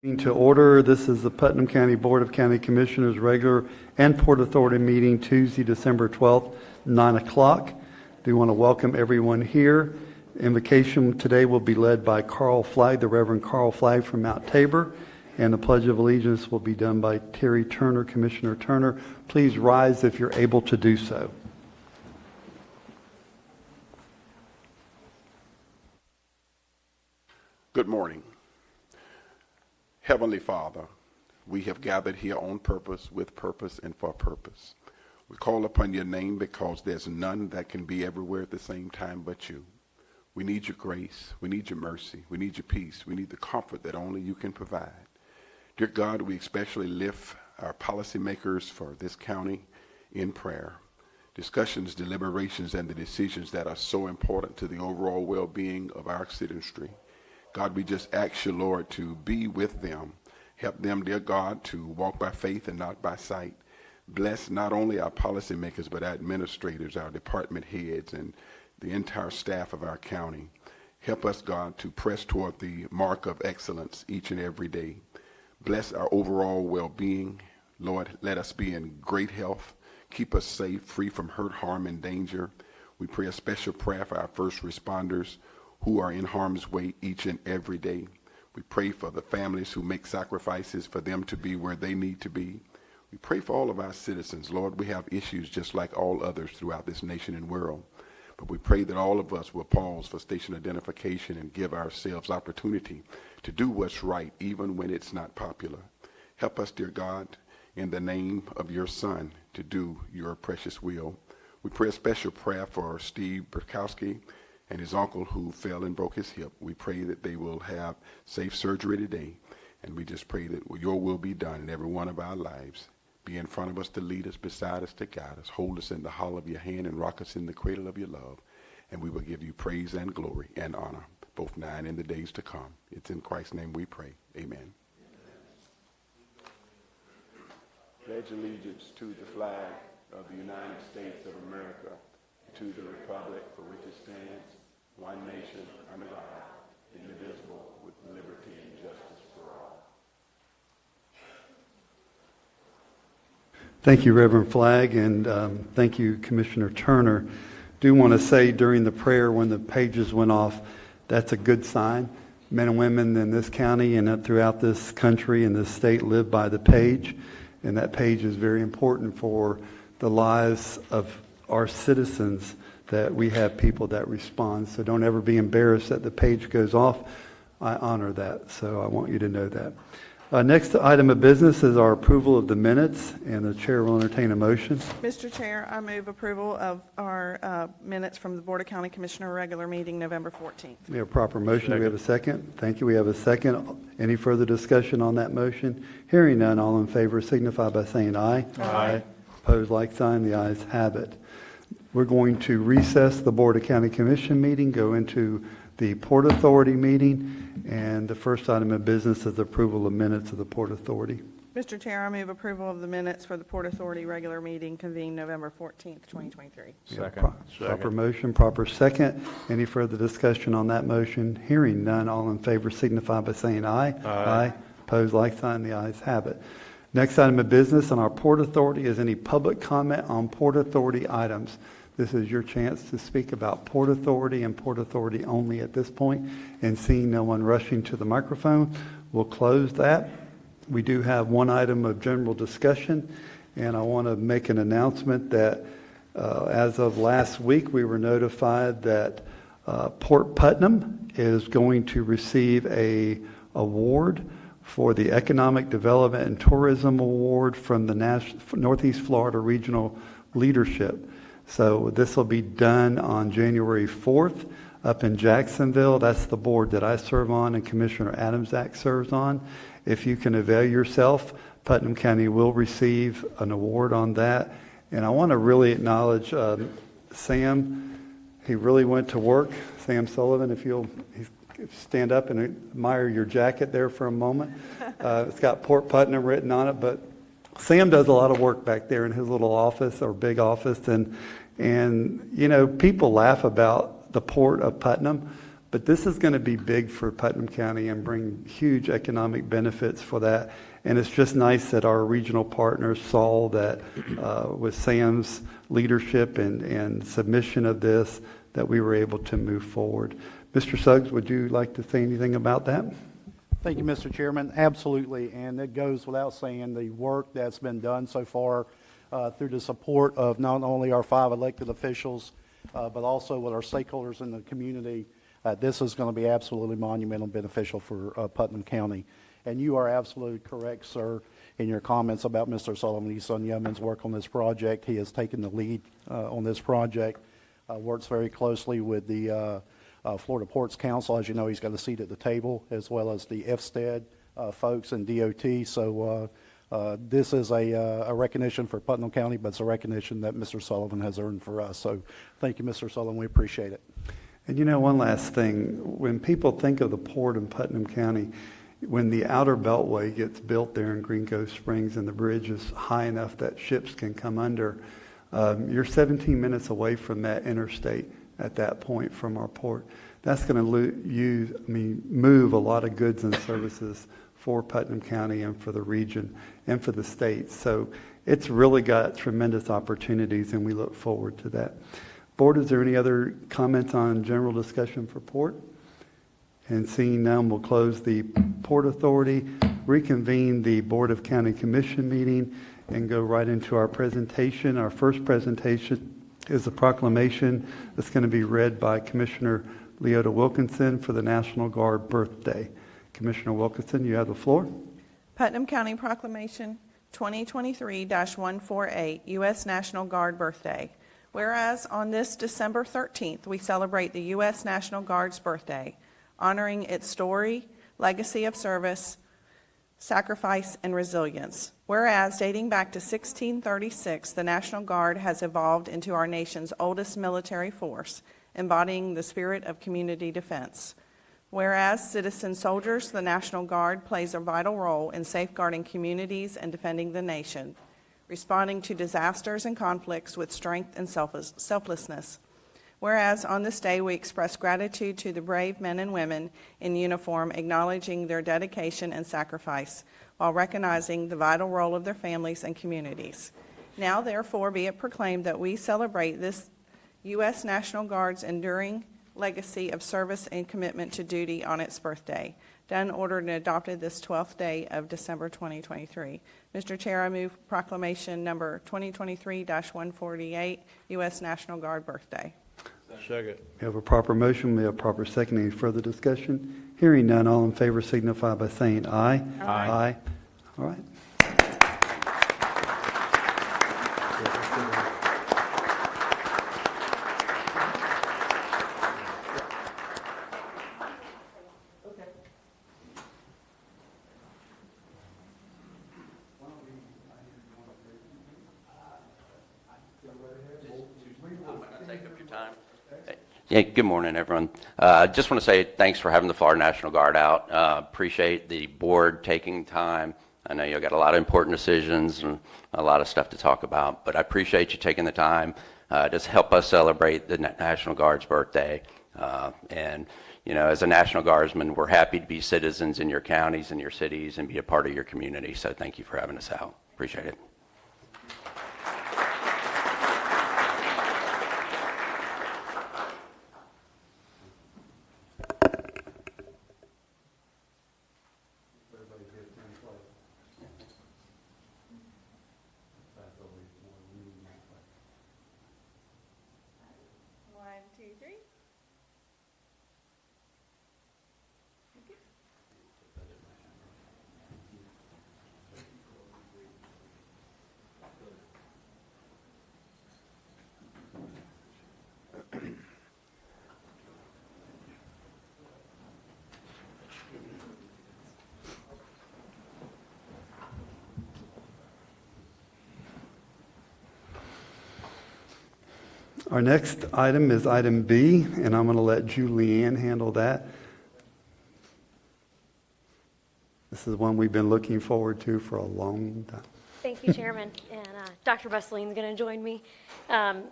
To order, this is the Putnam County Board of County Commissioners regular and Port Authority meeting Tuesday, December 12th, 9 o'clock. We want to welcome everyone here. Invocation today will be led by Carl Flagg, the Reverend Carl Flagg from Mount Tabor, and the Pledge of Allegiance will be done by Terry Turner, Commissioner Turner. Please rise if you're able to do so. Good morning. Heavenly Father, we have gathered here on purpose, with purpose, and for purpose. We call upon your name because there's none that can be everywhere at the same time but you. We need your grace. We need your mercy. We need your peace. We need the comfort that only you can provide. Dear God, we especially lift our policymakers for this county in prayer. Discussions, deliberations, and the decisions that are so important to the overall well-being of our citizenry. God, we just ask you, Lord, to be with them. Help them, dear God, to walk by faith and not by sight. Bless not only our policymakers, but our administrators, our department heads, and the entire staff of our county. Help us, God, to press toward the mark of excellence each and every day. Bless our overall well-being. Lord, let us be in great health. Keep us safe, free from hurt, harm, and danger. We pray a special prayer for our first responders who are in harm's way each and every day. We pray for the families who make sacrifices for them to be where they need to be. We pray for all of our citizens. Lord, we have issues just like all others throughout this nation and world. But we pray that all of us will pause for station identification and give ourselves opportunity to do what's right, even when it's not popular. Help us, dear God, in the name of your Son, to do your precious will. We pray a special prayer for Steve Burkowski and his uncle who fell and broke his hip. We pray that they will have safe surgery today. And we just pray that your will be done in every one of our lives. Be in front of us to lead us, beside us to guide us. Hold us in the hollow of your hand and rock us in the cradle of your love. And we will give you praise and glory and honor, both now and in the days to come. It's in Christ's name we pray. Amen. Pledge allegiance to the flag of the United States of America, to the republic for which it stands, one nation, under God, indivisible, with liberty and justice for all. Thank you, Reverend Flagg, and thank you, Commissioner Turner. Do want to say during the prayer when the pages went off, that's a good sign. Men and women in this county and throughout this country and this state live by the page, and that page is very important for the lives of our citizens, that we have people that respond. So don't ever be embarrassed that the page goes off. I honor that, so I want you to know that. Next item of business is our approval of the minutes, and the chair will entertain a motion. Mr. Chair, I move approval of our minutes from the Board of County Commissioner regular meeting November 14th. We have a proper motion. Do we have a second? Thank you. We have a second. Any further discussion on that motion? Hearing none, all in favor signify by saying aye. Aye. Opposed, like sign. The ayes have it. We're going to recess the Board of County Commission meeting, go into the Port Authority meeting, and the first item of business is approval of minutes of the Port Authority. Mr. Chair, I move approval of the minutes for the Port Authority regular meeting convened November 14th, 2023. Second. Proper motion, proper second. Any further discussion on that motion? Hearing none, all in favor signify by saying aye. Aye. Opposed, like sign. The ayes have it. Next item of business on our Port Authority is any public comment on Port Authority items. This is your chance to speak about Port Authority and Port Authority only at this point. And seeing no one rushing to the microphone, we'll close that. We do have one item of general discussion, and I want to make an announcement that as of last week, we were notified that Port Putnam is going to receive an award for the Economic Development and Tourism Award from the Northeast Florida Regional Leadership. So this will be done on January 4th up in Jacksonville. That's the board that I serve on and Commissioner Adamczak serves on. If you can avail yourself, Putnam County will receive an award on that. And I want to really acknowledge Sam. He really went to work. Sam Sullivan, if you'll stand up and admire your jacket there for a moment. It's got Port Putnam written on it, but Sam does a lot of work back there in his little office or big office, and you know, people laugh about the Port of Putnam, But this is going to be big for Putnam County and bring huge economic benefits for that. And it's just nice that our regional partners saw that with Sam's leadership and submission of this, that we were able to move forward. Mr. Suggs, would you like to say anything about that? Thank you, Mr. Chairman. Absolutely, and it goes without saying the work that's been done so far through the support of not only our 5 elected officials, but also with our stakeholders in the community. This is going to be absolutely monumental and beneficial for Putnam County. And you are absolutely correct, sir, in your comments about Mr. Sullivan, his son Yeoman's work on this project. He has taken the lead on this project, works very closely with the Florida Ports Council. As you know, he's got a seat at the table, as well as the FSTED folks and DOT. So this is a recognition for Putnam County, but it's a recognition that Mr. Sullivan has earned for us. So thank you, Mr. Sullivan. We appreciate it. And you know, one last thing, when people think of the port in Putnam County, when the outer beltway gets built there in Green Cove Springs and the bridge is high enough that ships can come under, you're 17 minutes away from that interstate at that point from our port. That's going to move a lot of goods and services for Putnam County and for the region and for the state. So it's really got tremendous opportunities, and we look forward to that. Board, is there any other comments on general discussion for Port? And seeing none, we'll close the Port Authority, reconvene the Board of County Commission meeting, and go right into our presentation. Our first presentation is a proclamation that's going to be read by Commissioner Leota Wilkinson for the National Guard birthday. Commissioner Wilkinson, you have the floor. Putnam County Proclamation 2023-148, U.S. National Guard Birthday. Whereas on this December 13th, we celebrate the U.S. National Guard's birthday, honoring its story, legacy of service, sacrifice, and resilience. Whereas dating back to 1636, the National Guard has evolved into our nation's oldest military force, embodying the spirit of community defense. Whereas citizen soldiers, the National Guard plays a vital role in safeguarding communities and defending the nation, responding to disasters and conflicts with strength and selflessness. Whereas on this day we express gratitude to the brave men and women in uniform, acknowledging their dedication and sacrifice, while recognizing the vital role of their families and communities. Now therefore be it proclaimed that we celebrate this U.S. National Guard's enduring legacy of service and commitment to duty on its birthday, done, ordered, and adopted this 12th day of December 2023. Mr. Chair, I move proclamation number 2023-148, U.S. National Guard birthday. Second. We have a proper motion. We have a proper second. Any further discussion? Hearing none, all in favor signify by saying aye. Aye. Aye. All right. Yeah, good morning, everyone. Just want to say thanks for having the Florida National Guard out. Appreciate the board taking time. I know you got a lot of important decisions and a lot of stuff to talk about, but I appreciate you taking the time to help us celebrate the National Guard's birthday. And, you know, as a National Guardsman, we're happy to be citizens in your counties and your cities and be a part of your community. So thank you for having us out. Appreciate it. Our next item is item B, and I'm going to let Julianne handle that. This is one we've been looking forward to for a long time. Thank you, Chairman. And Dr. Buseline's going to join me.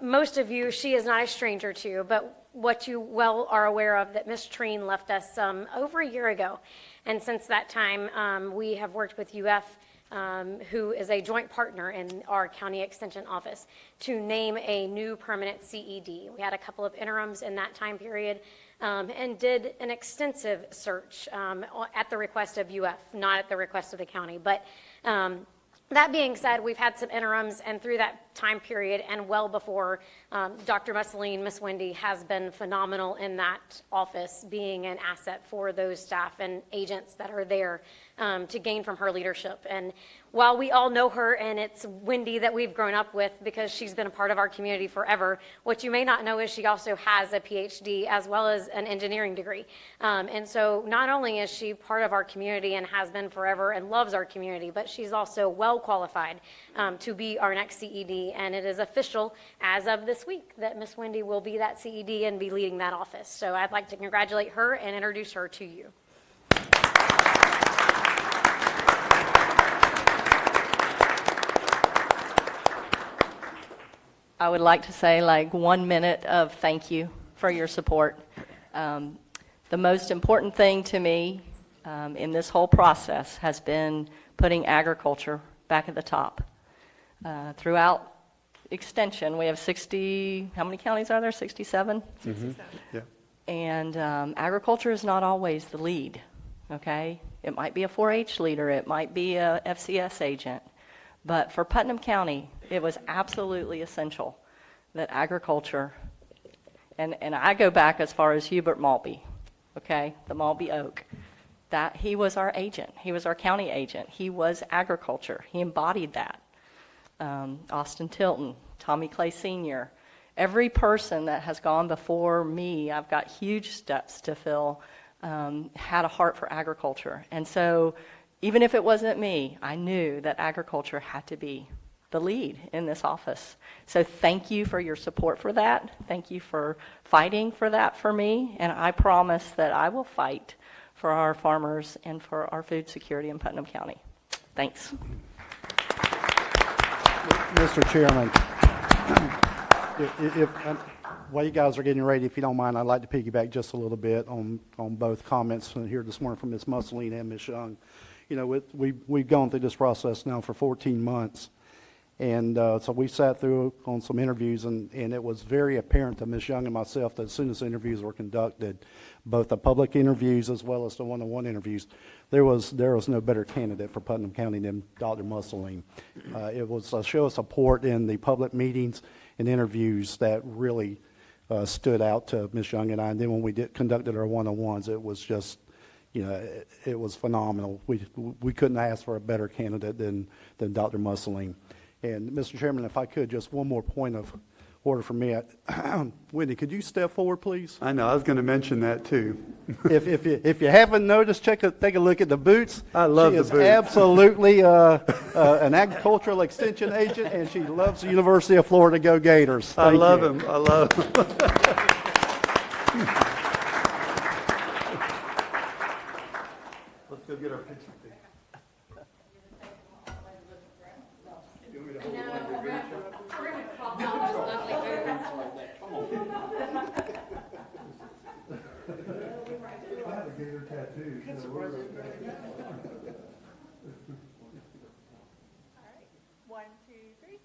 Most of you, she is not a stranger to, but what you well are aware of that Ms. Treen left us over a year ago. And since that time, we have worked with UF, who is a joint partner in our county extension office, to name a new permanent CED. We had a couple of interims in that time period and did an extensive search at the request of UF, not at the request of the county. But that being said, we've had some interims, and through that time period and well before, Dr. Musseline, Miss Wendy, has been phenomenal in that office, being an asset for those staff and agents that are there to gain from her leadership. And while we all know her, and it's Wendy that we've grown up with because she's been a part of our community forever, what you may not know is she also has a PhD as well as an engineering degree. And so not only is she part of our community and has been forever and loves our community, but she's also well qualified to be our next CED. And it is official as of this week that Miss Wendy will be that CED and be leading that office. So I'd like to congratulate her and introduce her to you. I would like to say like 1 minute of thank you for your support. The most important thing to me in this whole process has been putting agriculture back at the top. Throughout extension, we have 60, how many counties are there? 67? 67. Yeah. And agriculture is not always the lead, okay? It might be a 4-H leader, it might be a FCS agent. But for Putnam County, it was absolutely essential that agriculture, and I go back as far as Hubert Maltby, okay, the Maltby Oak, that he was our agent. He was our county agent. He was agriculture. He embodied that. Austin Tilton, Tommy Clay Sr., every person that has gone before me, I've got huge steps to fill, had a heart for agriculture. And so even if it wasn't me, I knew that agriculture had to be the lead in this office. So thank you for your support for that. Thank you for fighting for that for me. And I promise that I will fight for our farmers and for our food security in Putnam County. Thanks. Mr. Chairman, while you guys are getting ready, if you don't mind, I'd like to piggyback just a little bit on both comments here this morning from Ms. Musseline and Ms. Young. You know, we've gone through this process now for 14 months. And so we sat through on some interviews, and it was very apparent to Ms. Young and myself that as soon as the interviews were conducted, both the public interviews as well as the one-on-one interviews, there was no better candidate for Putnam County than Dr. Musseline. It was a show of support in the public meetings and interviews that really stood out to Ms. Young and I. And then when we conducted our one-on-ones, it was just, you know, it was phenomenal. We couldn't ask for a better candidate than Dr. Musseline. And Mr. Chairman, if I could, just one more point of order for me. Wendy, could you step forward, please? I know, I was going to mention that too. If you haven't noticed, take a look at the boots. I love the boots. She boots. is absolutely an agricultural extension agent, and she loves the University of Florida. Go Gators! I Thank love you. him. I love him. Let's go get our picture. I have a gator tattoo. So we're okay. All right. 1, 2, 3.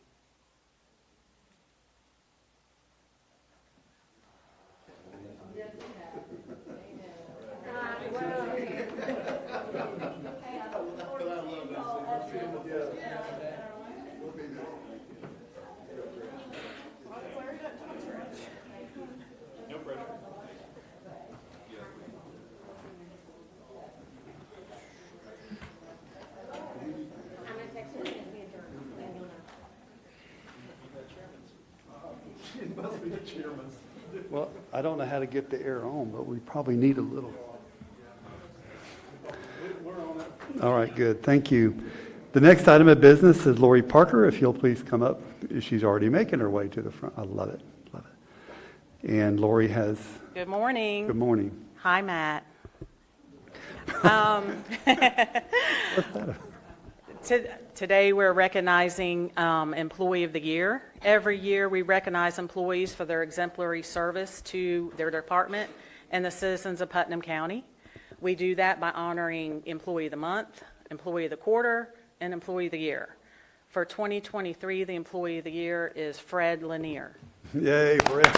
Well, I don't know how to get the air on, but we probably need a little. All right, good. Thank you. The next item of business is Lori Parker. If you'll please come up. She's already making her way to the front. I love it. Love it. And Lori has. Good morning. Good morning. Hi, Matt. What's that? Today, we're recognizing Employee of the Year. Every year, we recognize employees for their exemplary service to their department and the citizens of Putnam County. We do that by honoring Employee of the Month, Employee of the Quarter, and Employee of the Year. For 2023, the Employee of the Year is Fred Lanier. Yay, Fred.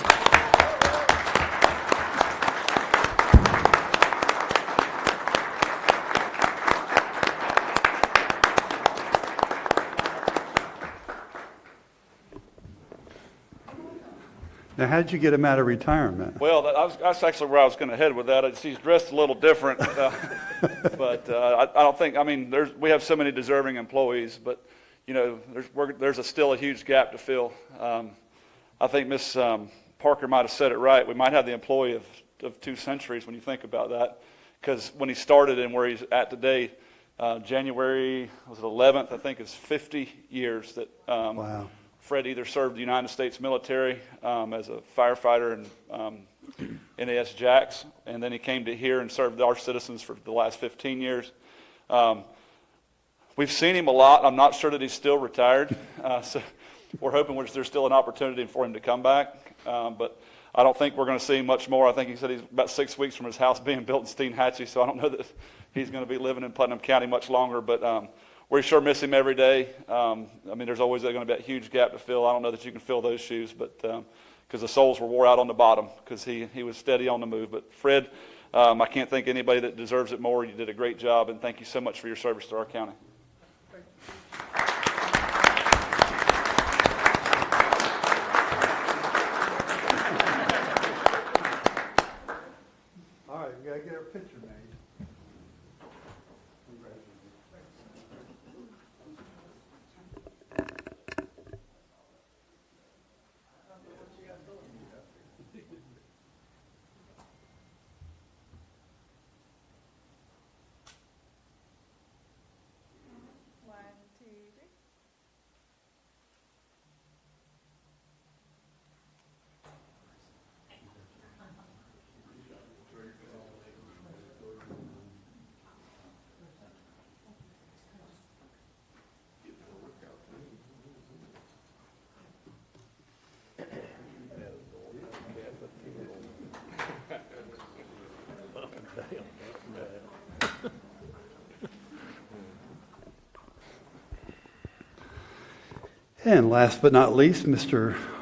Now, how'd you get him out of retirement? Well, that's actually where I was going to head with that. He's dressed a little different, but I don't think. I mean, we have so many deserving employees, but you know, there's still a huge gap to fill. I think Miss Parker might have said it right. We might have the employee of 2 centuries when you think about that, because when he started and where he's at today, January was it 11th? I think it's 50 years that. Wow. Fred either served the United States military as a firefighter in NAS Jax, and then he came to here and served our citizens for the last 15 years. We've seen him a lot. I'm not sure that he's still retired, so we're hoping there's still an opportunity for him to come back, but I don't think we're going to see him much more. I think he said he's about 6 weeks from his house being built in Steinhatchee, so I don't know that he's going to be living in Putnam County much longer, but we sure miss him every day. I mean, there's always going to be a huge gap to fill. I don't know that you can fill those shoes, but because the soles were wore out on the bottom, because he was steady on the move. But Fred, I can't think anybody that deserves it more. You did a great job, and thank you so much for your service to our county. All right, we got to get our picture made. And last but not least,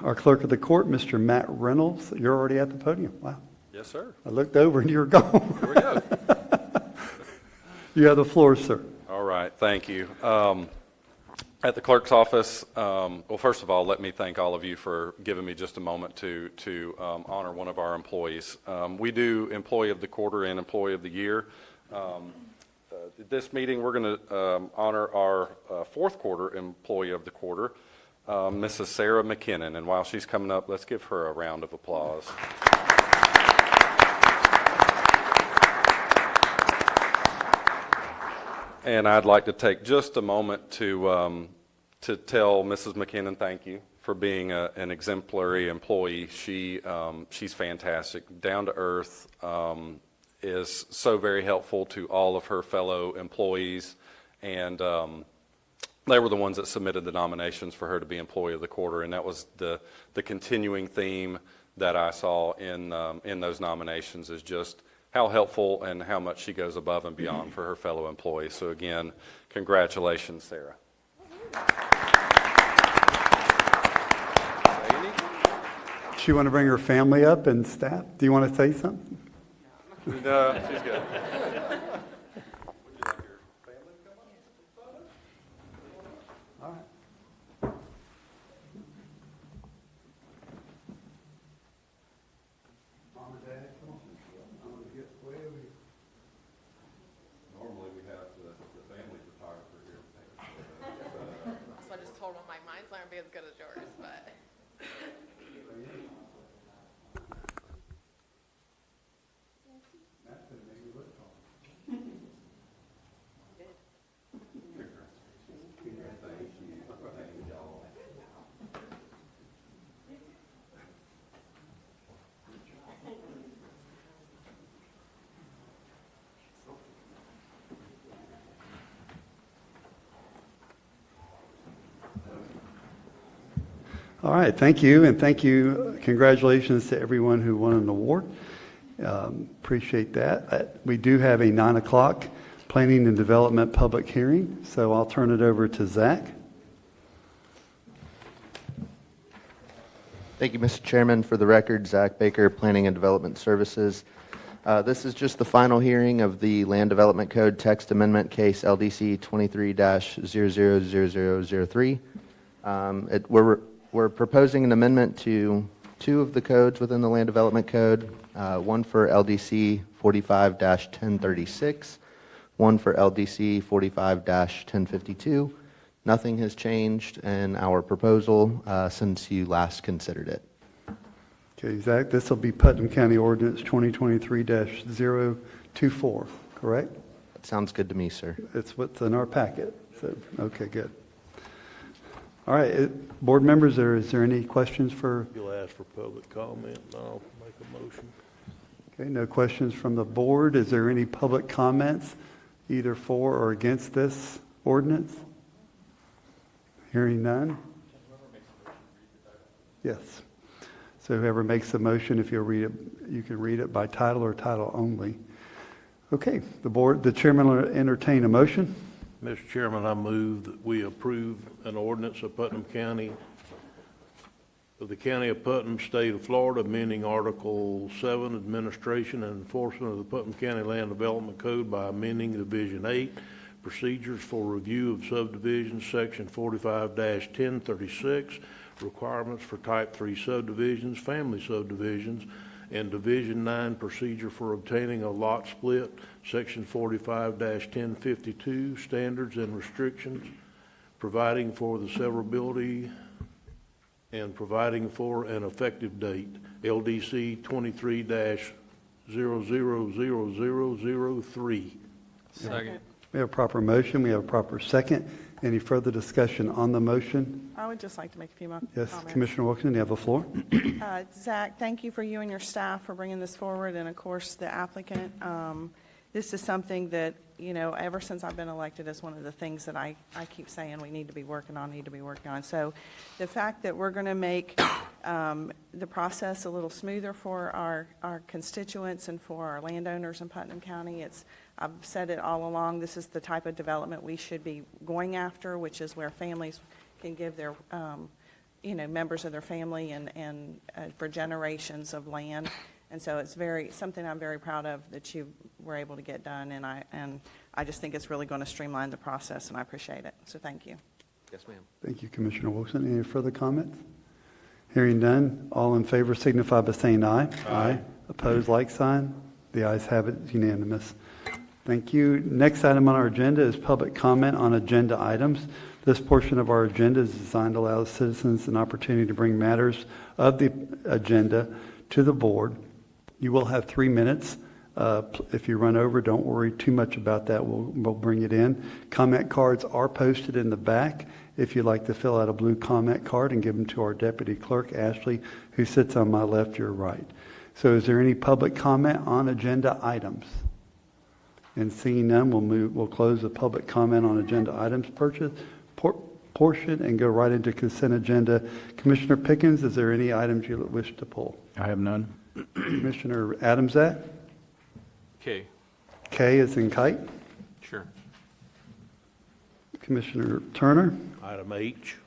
our clerk of the court, Mr. Matt Reynolds. You're already at the podium. Wow. Yes, sir. I looked over and you were gone. Here we go. You have the floor, sir. All right. Thank you. At the clerk's office, well, first of all, let me thank all of you for giving me just a moment to honor one of our employees. We do Employee of the Quarter and Employee of the Year. This meeting, we're going to honor our fourth quarter Employee of the Quarter, Mrs. Sarah McKinnon. And while she's coming up, let's give her a round of applause. And I'd like to take just a moment to tell Mrs. McKinnon thank you for being an exemplary employee. She's fantastic, down to earth, is so very helpful to all of her fellow employees, and they were the ones that submitted the nominations for her to be Employee of the Quarter, and that was the continuing theme that I saw in those nominations, is just how helpful and how much she goes above and beyond for her fellow employees. So again, congratulations, Sarah. She want to bring her family up and staff? Do you want to say something? No, she's good. All right. Mom and Dad, come on. I'm going to get way over here. Normally we have the family photographer here. So I just told him, like, mine's not going to be as good as yours, but. That's going to make me look tall. All right, thank you, and thank you. Congratulations to everyone who won an award. Appreciate that. We do have a 9 o'clock Planning and Development public hearing, so I'll turn it over to Zach. Thank you, Mr. Chairman. For the record, Zach Baker, Planning and Development Services. This is just the final hearing of the Land Development Code text amendment case LDC 23-000003. We're proposing an amendment to two of the codes within the Land Development Code, one for LDC 45-1036, one for LDC 45-1052. Nothing has changed in our proposal since you last considered it. Okay, Zach, this will be Putnam County Ordinance 2023-024, correct? That sounds good to me, sir. It's what's in our packet. So, okay, good. All right, board members, is there any questions for? You'll ask for public comment, and I'll make a motion. Okay, no questions from the board. Is there any public comments, either for or against this ordinance? Hearing none? Yes. So whoever makes the motion, if you'll read it, you can read it by title or title only. Okay, the chairman will entertain a motion. Mr. Chairman, I move that we approve an ordinance of Putnam County, of the County of Putnam, State of Florida, amending Article 7, Administration and Enforcement of the Putnam County Land Development Code by amending Division 8, Procedures for Review of Subdivisions, Section 45-1036, Requirements for Type 3 Subdivisions, Family Subdivisions, and Division 9, Procedure for Obtaining a Lot Split, Section 45-1052, Standards and Restrictions, providing for the severability and providing for an effective date, LDC 23-000003. Second. We have a proper motion. We have a proper second. Any further discussion on the motion? I would just like to make a few more Yes, comments. Commissioner Wilkinson, you have the floor. Zach, thank you for you and your staff for bringing this forward, and of course, the applicant. This is something that, ever since I've been elected, is one of the things that I keep saying we need to be working on, So the fact that we're going to make the process a little smoother for our constituents and for our landowners in Putnam County, I've said it all along, this is the type of development we should be going after, which is where families can give their, members of their family and for generations of land. And so it's something I'm very proud of that you were able to get done, and I just think it's really going to streamline the process, and I appreciate it. So thank you. Yes, ma'am. Thank you, Commissioner Wilson. Any further comments? Hearing none, all in favor signify by saying aye. Aye. Opposed, like sign. The ayes have it, it's unanimous. Thank you. Next item on our agenda is public comment on agenda items. This portion of our agenda is designed to allow citizens an opportunity to bring matters of the agenda to the board. You will have 3 minutes. If you run over, don't worry too much about that. We'll bring it in. Comment cards are posted in the back. If you'd like to fill out a blue comment card and give them to our deputy clerk, Ashley, who sits on my left, your right. So is there any public comment on agenda items? And seeing none, we'll close the public comment on agenda items portion and go right into consent agenda. Commissioner Pickens, is there any items you wish to pull? I have none. Commissioner Adamzak? Okay. K is in kite. Sure. Commissioner Turner? Item H.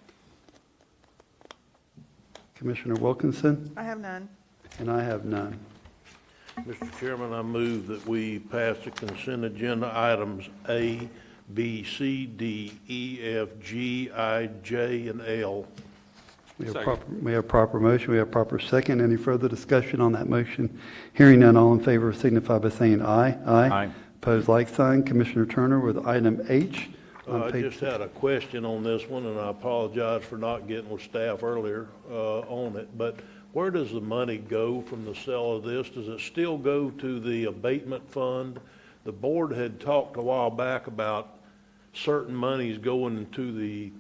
Commissioner Wilkinson? I have none. And I have none. Mr. Chairman, I move that we pass the consent agenda items A, B, C, D, E, F, G, I, J, and L. We have proper motion. We have proper second. Any further discussion on that motion? Hearing none, all in favor signify by saying aye. Aye. Opposed, like sign. Commissioner Turner with item H. I just had a question on this one, and I apologize for not getting with staff earlier on it, but where does the money go from the sale of this? Does it still go to the abatement fund? The board had talked a while back about certain monies going into the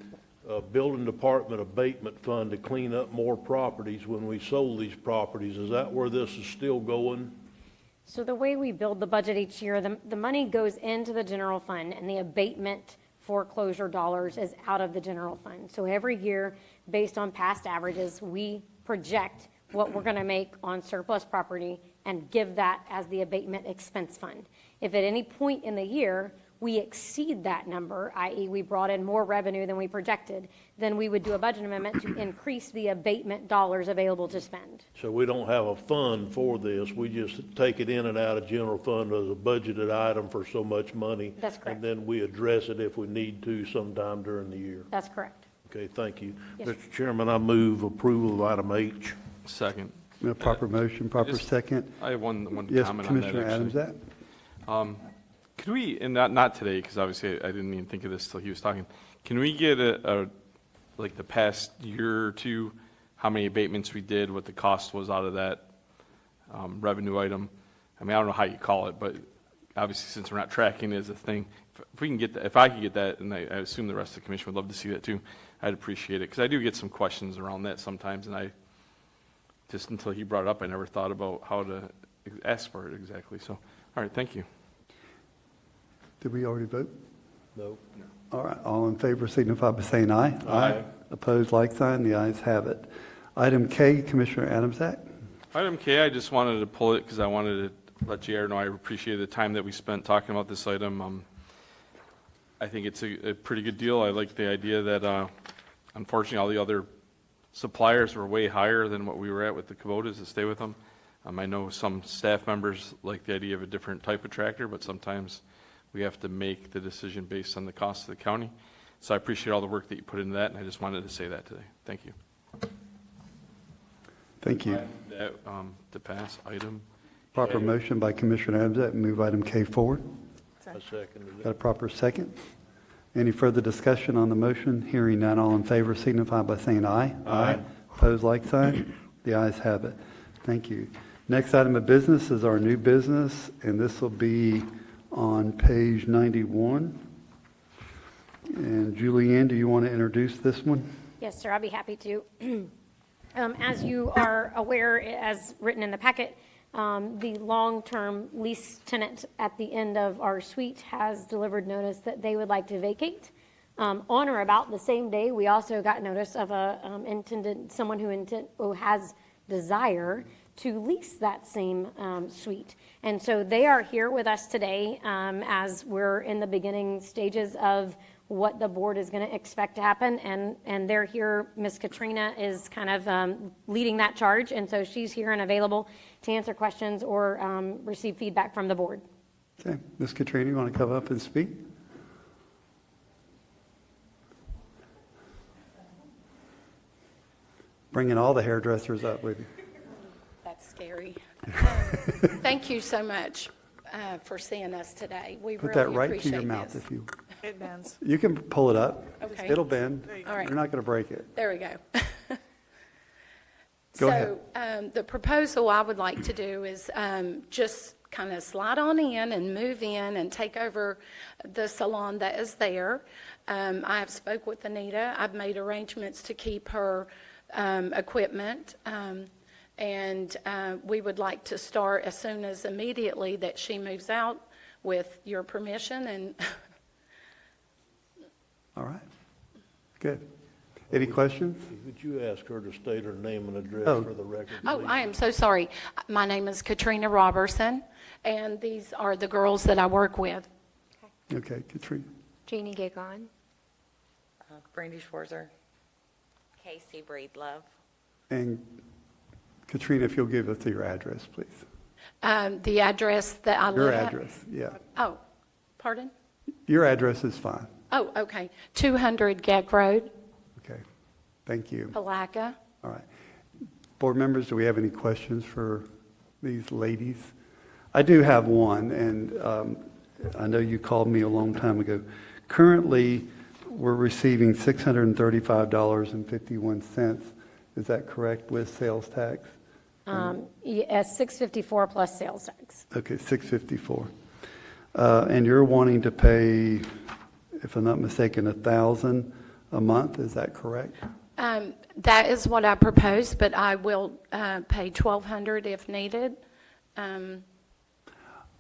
building department abatement fund to clean up more properties when we sold these properties. Is that where this is still going? So the way we build the budget each year, the money goes into the general fund, and the abatement foreclosure dollars is out of the general fund. So every year, based on past averages, we project what we're going to make on surplus property and give that as the abatement expense fund. If at any point in the year we exceed that number, i.e. we brought in more revenue than we projected, then we would do a budget amendment to increase the abatement dollars available to spend. So we don't have a fund for this, we just take it in and out of general fund as a budgeted item for so much money? That's correct. And then we address it if we need to sometime during the year? That's correct. Okay, thank you. Yes, sir. Mr. Chairman, I move approval of item H. Second. A proper motion, proper Just- second. I have one Yes, comment on that, Commissioner Adams, actually. that? Could we, and not today, because obviously I didn't even think of this till he was talking. Can we get like the past year or two, how many abatements we did, what the cost was out of that revenue item? I mean, I don't know how you call it, but obviously since we're not tracking it as a thing, if we can get that, if I could get that, and I assume the rest of the commission would love to see that too, I'd appreciate it, because I do get some questions around that sometimes, and I, just until he brought it up, I never thought about how to ask for it exactly. So, all right, thank you. Did we already vote? No. All right, all in favor signify by saying aye. Aye. Opposed, like sign, the ayes have it. Item K, Commissioner Adams, that? Item K, I just wanted to pull it because I wanted to let JR know I appreciate the time that we spent talking about this item. I think it's a pretty good deal. I like the idea that, unfortunately, all the other suppliers were way higher than what we were at with the Kubotas to stay with them. I know some staff members like the idea of a different type of tractor, but sometimes we have to make the decision based on the cost of the county. So I appreciate all the work that you put into that, and I just wanted to say that today. Thank you. Thank you. That, to pass item. Proper motion by Commissioner Adams, that move item K forward. I seconded Got a it. proper second? Any further discussion on the motion? Hearing none, all in favor signify by saying aye. Aye. Opposed, like sign. The ayes have it. Thank you. Next item of business is our new business, and this will be on page 91. And Julianne, do you want to introduce this one? Yes, sir, I'd be happy to. As you are aware, as written in the packet, the long-term lease tenant at the end of our suite has delivered notice that they would like to vacate. On or about the same day, we also got notice of someone who has desire to lease that same suite. And so they are here with us today as we're in the beginning stages of what the board is going to expect to happen. And they're here. Ms. Katrina is kind of leading that charge. And so she's here and available to answer questions or receive feedback from the board. Okay, Ms. Katrina, you want to come up and speak? Bringing all the hairdressers up with you. That's scary. Thank you so much for seeing us today. We Put really that right to appreciate your mouth this. if you, It bends. you can pull it up. Okay. It'll bend. All right. You're not going to break it. There we go. Go ahead. So the proposal I would like to do is just kind of slide on in and move in and take over the salon that is there. I have spoke with Anita. I've made arrangements to keep her equipment. And we would like to start as soon as immediately that she moves out with your permission. And All right. Good. Any questions? Could you ask her to state her name and address Oh. for the record, oh, please? I am so sorry. My name is Katrina Robertson, and these are the girls that I work with. Okay, Katrina. Jeannie Gigon. Brandy Schwarzer. Casey Breedlove. And Katrina, if you'll give us your address, please. The address that I Your live at. address, yeah. Oh, pardon? Your address is fine. Oh, okay. 200 Gek Road, Okay. Thank you. Palaca. All right. Board members, do we have any questions for these ladies? I do have one, and I know you called me a long time ago. Currently, we're receiving $635.51. Is that correct with sales tax? Yes, $654 plus sales tax. Okay, $654. And you're wanting to pay, if I'm not mistaken, $1,000 a month, is that correct? That is what I proposed, but I will pay $1,200 if needed.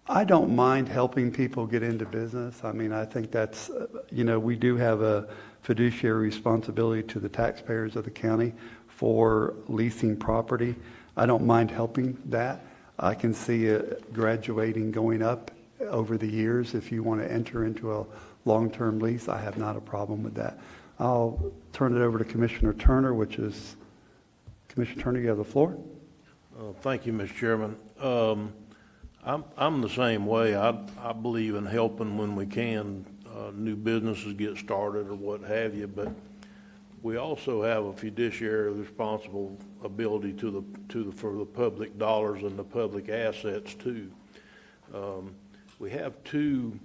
I don't mind helping people get into business. I mean, I think that's, we do have a fiduciary responsibility to the taxpayers of the county for leasing property. I don't mind helping that. I can see it graduating, going up over the years. If you want to enter into a long-term lease, I have not a problem with that. I'll turn it over to Commissioner Turner, Commissioner Turner, you have the floor. Thank you, Mr. Chairman. I'm the same way. I believe in helping when we can, new businesses get started or what have you, but we also have a fiduciary responsible ability for the public dollars and the public assets too. We have two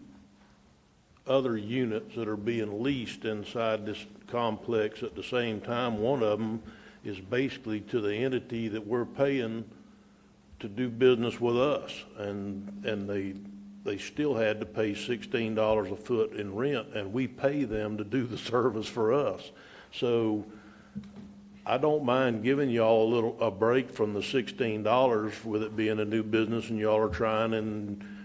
other units that are being leased inside this complex at the same time. One of them is basically to the entity that we're paying to do business with us, and they still had to pay $16 a foot in rent, and we pay them to do the service for us. So I don't mind giving y'all a break from the $16 with it being a new business and y'all are trying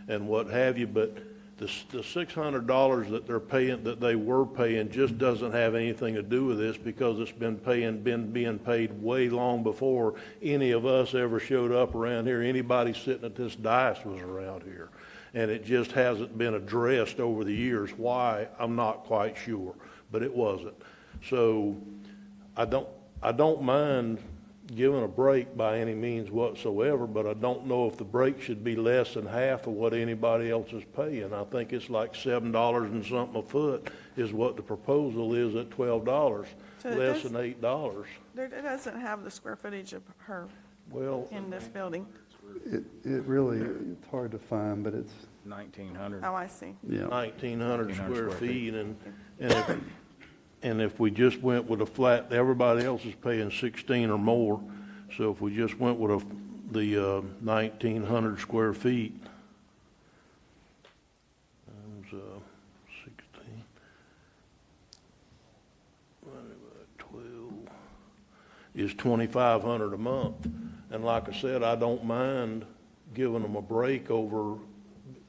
and what have you, but the $600 that they're paying, that they were paying, just doesn't have anything to do with this, because it's been being paid way long before any of us ever showed up around here. Anybody sitting at this dais was around here, and it just hasn't been addressed over the years. Why, I'm not quite sure, but it wasn't. So I don't mind giving a break by any means whatsoever, but I don't know if the break should be less than half of what anybody else is paying. I think it's like $7 and something a foot is what the proposal is at $12, So less than $8. It doesn't have the square footage of her Well, in this building. It really, it's hard to find, but it's, 1,900. Oh, I see. yeah. 1,900 square 1,900 square feet, and if we just went with a flat, everybody else is paying 16 or more. So if we just went with the 1,900 square feet, that was 16, 12, is $2,500 a month. And like I said, I don't mind giving them a break over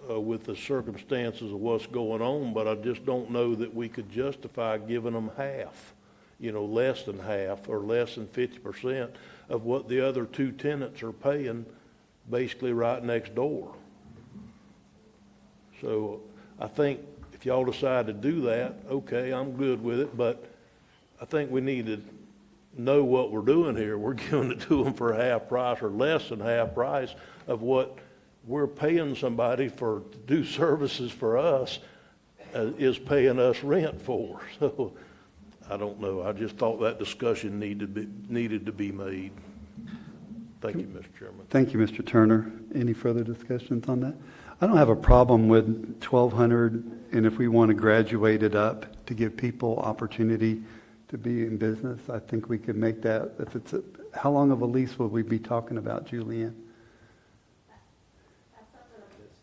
with the circumstances of what's going on, but I just don't know that we could justify giving them half, less than half or less than 50% of what the other two tenants are paying basically right next door. So I think if y'all decide to do that, okay, I'm good with it, but I think we need to know what we're doing here. We're giving it to them for half price or less than half price of what we're paying somebody to do services for us is paying us rent for. So I don't know. I just thought that discussion needed to be made. Thank you, Mr. Chairman. Thank you, Mr. Turner. Any further discussions on that? I don't have a problem with 1,200, and if we want to graduate it up to give people opportunity to be in business, I think we could make that. How long of a lease will we be talking about, Julianne?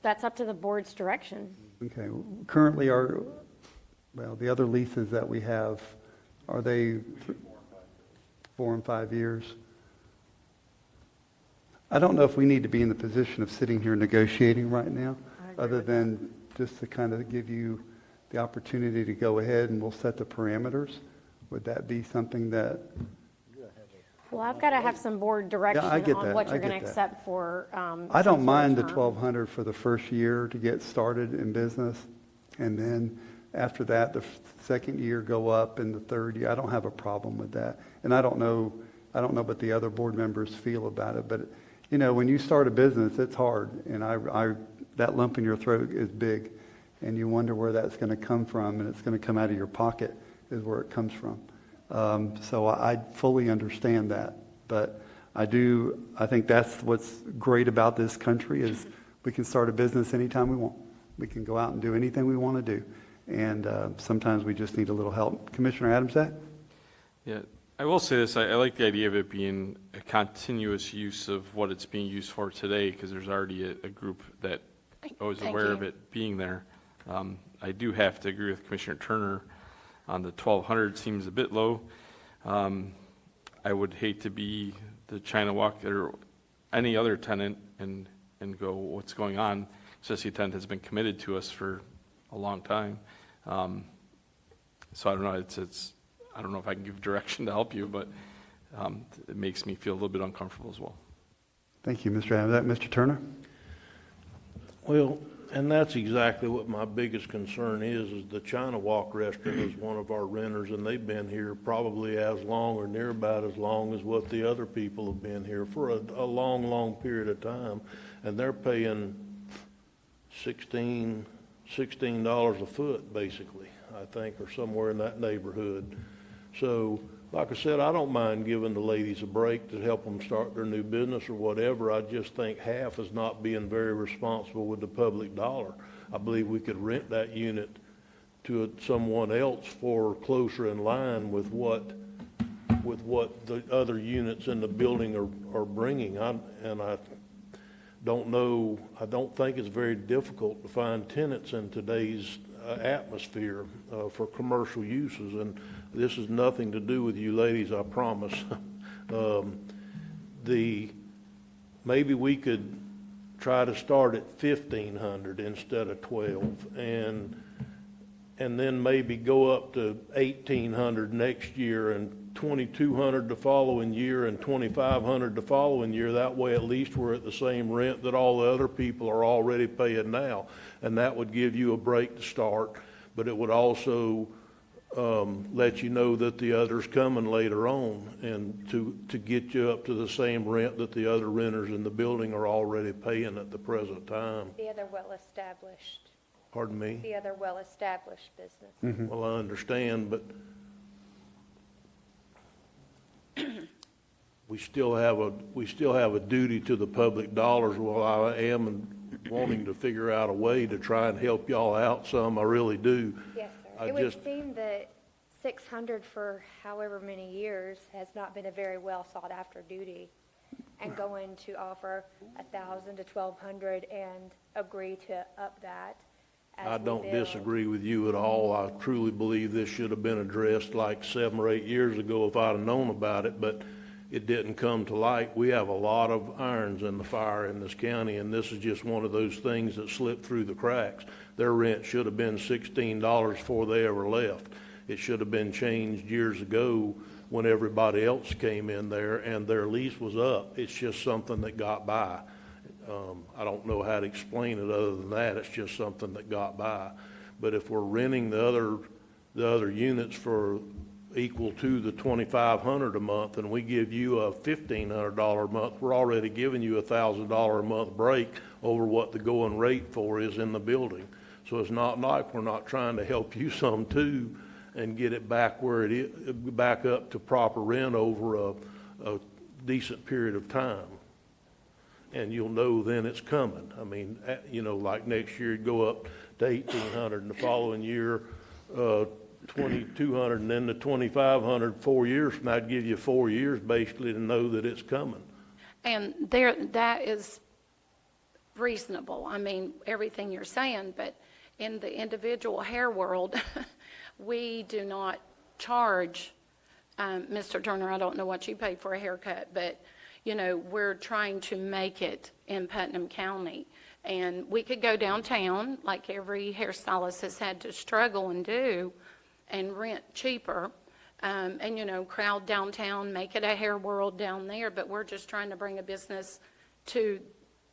That's up to the board's direction. Okay. Currently, the other leases that we have, are they 4 and 5 years? I don't know if we need to be in the position of sitting here negotiating right now, other than just to kind of give you the opportunity to go ahead and we'll set the parameters. Would that be something that? Well, I've got to have some board direction I get on that. what I you're going get to that. accept for. I don't mind the term. 1,200 for the first year to get started in business, and then after that, the second year go up, and the third year. I don't have a problem with that, and I don't know what the other board members feel about it, but when you start a business, it's hard, and that lump in your throat is big, and you wonder where that's going to come from, and it's going to come out of your pocket is where it comes from. So I fully understand that, but I think that's what's great about this country is we can start a business anytime we want. We can go out and do anything we want to do, and sometimes we just need a little help. Commissioner Adamsack? Yeah, I will say this. I like the idea of it being a continuous use of what it's being used for today, because there's already a group that was aware of it being there. I do have to agree with Commissioner Turner on the 1,200 seems a bit low. I would hate to be the China Walk or any other tenant and go, what's going on? associate tenant has been committed to us for a long time. So I don't know, I don't know if I can give direction to help you, but it makes me feel a little bit uncomfortable as well. Thank you, Mr. Adams. Mr. Turner? Well, and that's exactly what my biggest concern is the China Walk restaurant is one of our renters, and they've been here probably as long or near about as long as what the other people have been here for a long, long period of time. And they're paying $16 a foot, basically, I think, or somewhere in that neighborhood. So, like I said, I don't mind giving the ladies a break to help them start their new business or whatever. I just think half is not being very responsible with the public dollar. I believe we could rent that unit to someone else for closer in line with what the other units in the building are bringing. I don't know, I don't think it's very difficult to find tenants in today's atmosphere for commercial uses, and this has nothing to do with you ladies, I promise. Maybe we could try to start at 1,500 instead of 12, and then maybe go up to 1,800 next year, and 2,200 the following year, and 2,500 the following year. That way, at least we're at the same rent that all the other people are already paying now, and that would give you a break to start. But it would also let you know that the other's coming later on, and to get you up to the same rent that the other renters in the building are already paying at the present time. The other well-established. Pardon me? The other well-established business. Well, I understand, but we still have a duty to the public dollars. While I am wanting to figure out a way to try and help y'all out some, I really do. Yes, sir. It would seem that 600 for however many years has not been a very well sought after duty, and going to offer 1,000 to 1,200 and agree to up that. I don't disagree with you at all. I truly believe this should have been addressed like 7 or 8 years ago if I'd have known about it, but it didn't come to light. We have a lot of irons in the fire in this county, and this is just one of those things that slipped through the cracks. Their rent should have been $16 before they ever left. It should have been changed years ago when everybody else came in there and their lease was up. It's just something that got by. I don't know how to explain it other than that. It's just something that got by. But if we're renting the other units for equal to the $2,500 a month, and we give you a $1,500 a month, we're already giving you a $1,000 a month break over what the going rate for is in the building. So it's not like we're not trying to help you some too and get it back where it is, back up to proper rent over a decent period of time. And you'll know then it's coming. I mean, like next year it'd go up to 1,800, and the following year 2,200, and then the 2,500 4 years from now. I'd give you 4 years basically to know that it's coming. And that is reasonable. I mean, everything you're saying, but in the individual hair world, we do not charge, Mr. Turner, I don't know what you paid for a haircut, but we're trying to make it in Putnam County. And we could go downtown, like every hairstylist has had to struggle and do, and rent cheaper, and crowd downtown, make it a hair world down there. But we're just trying to bring a business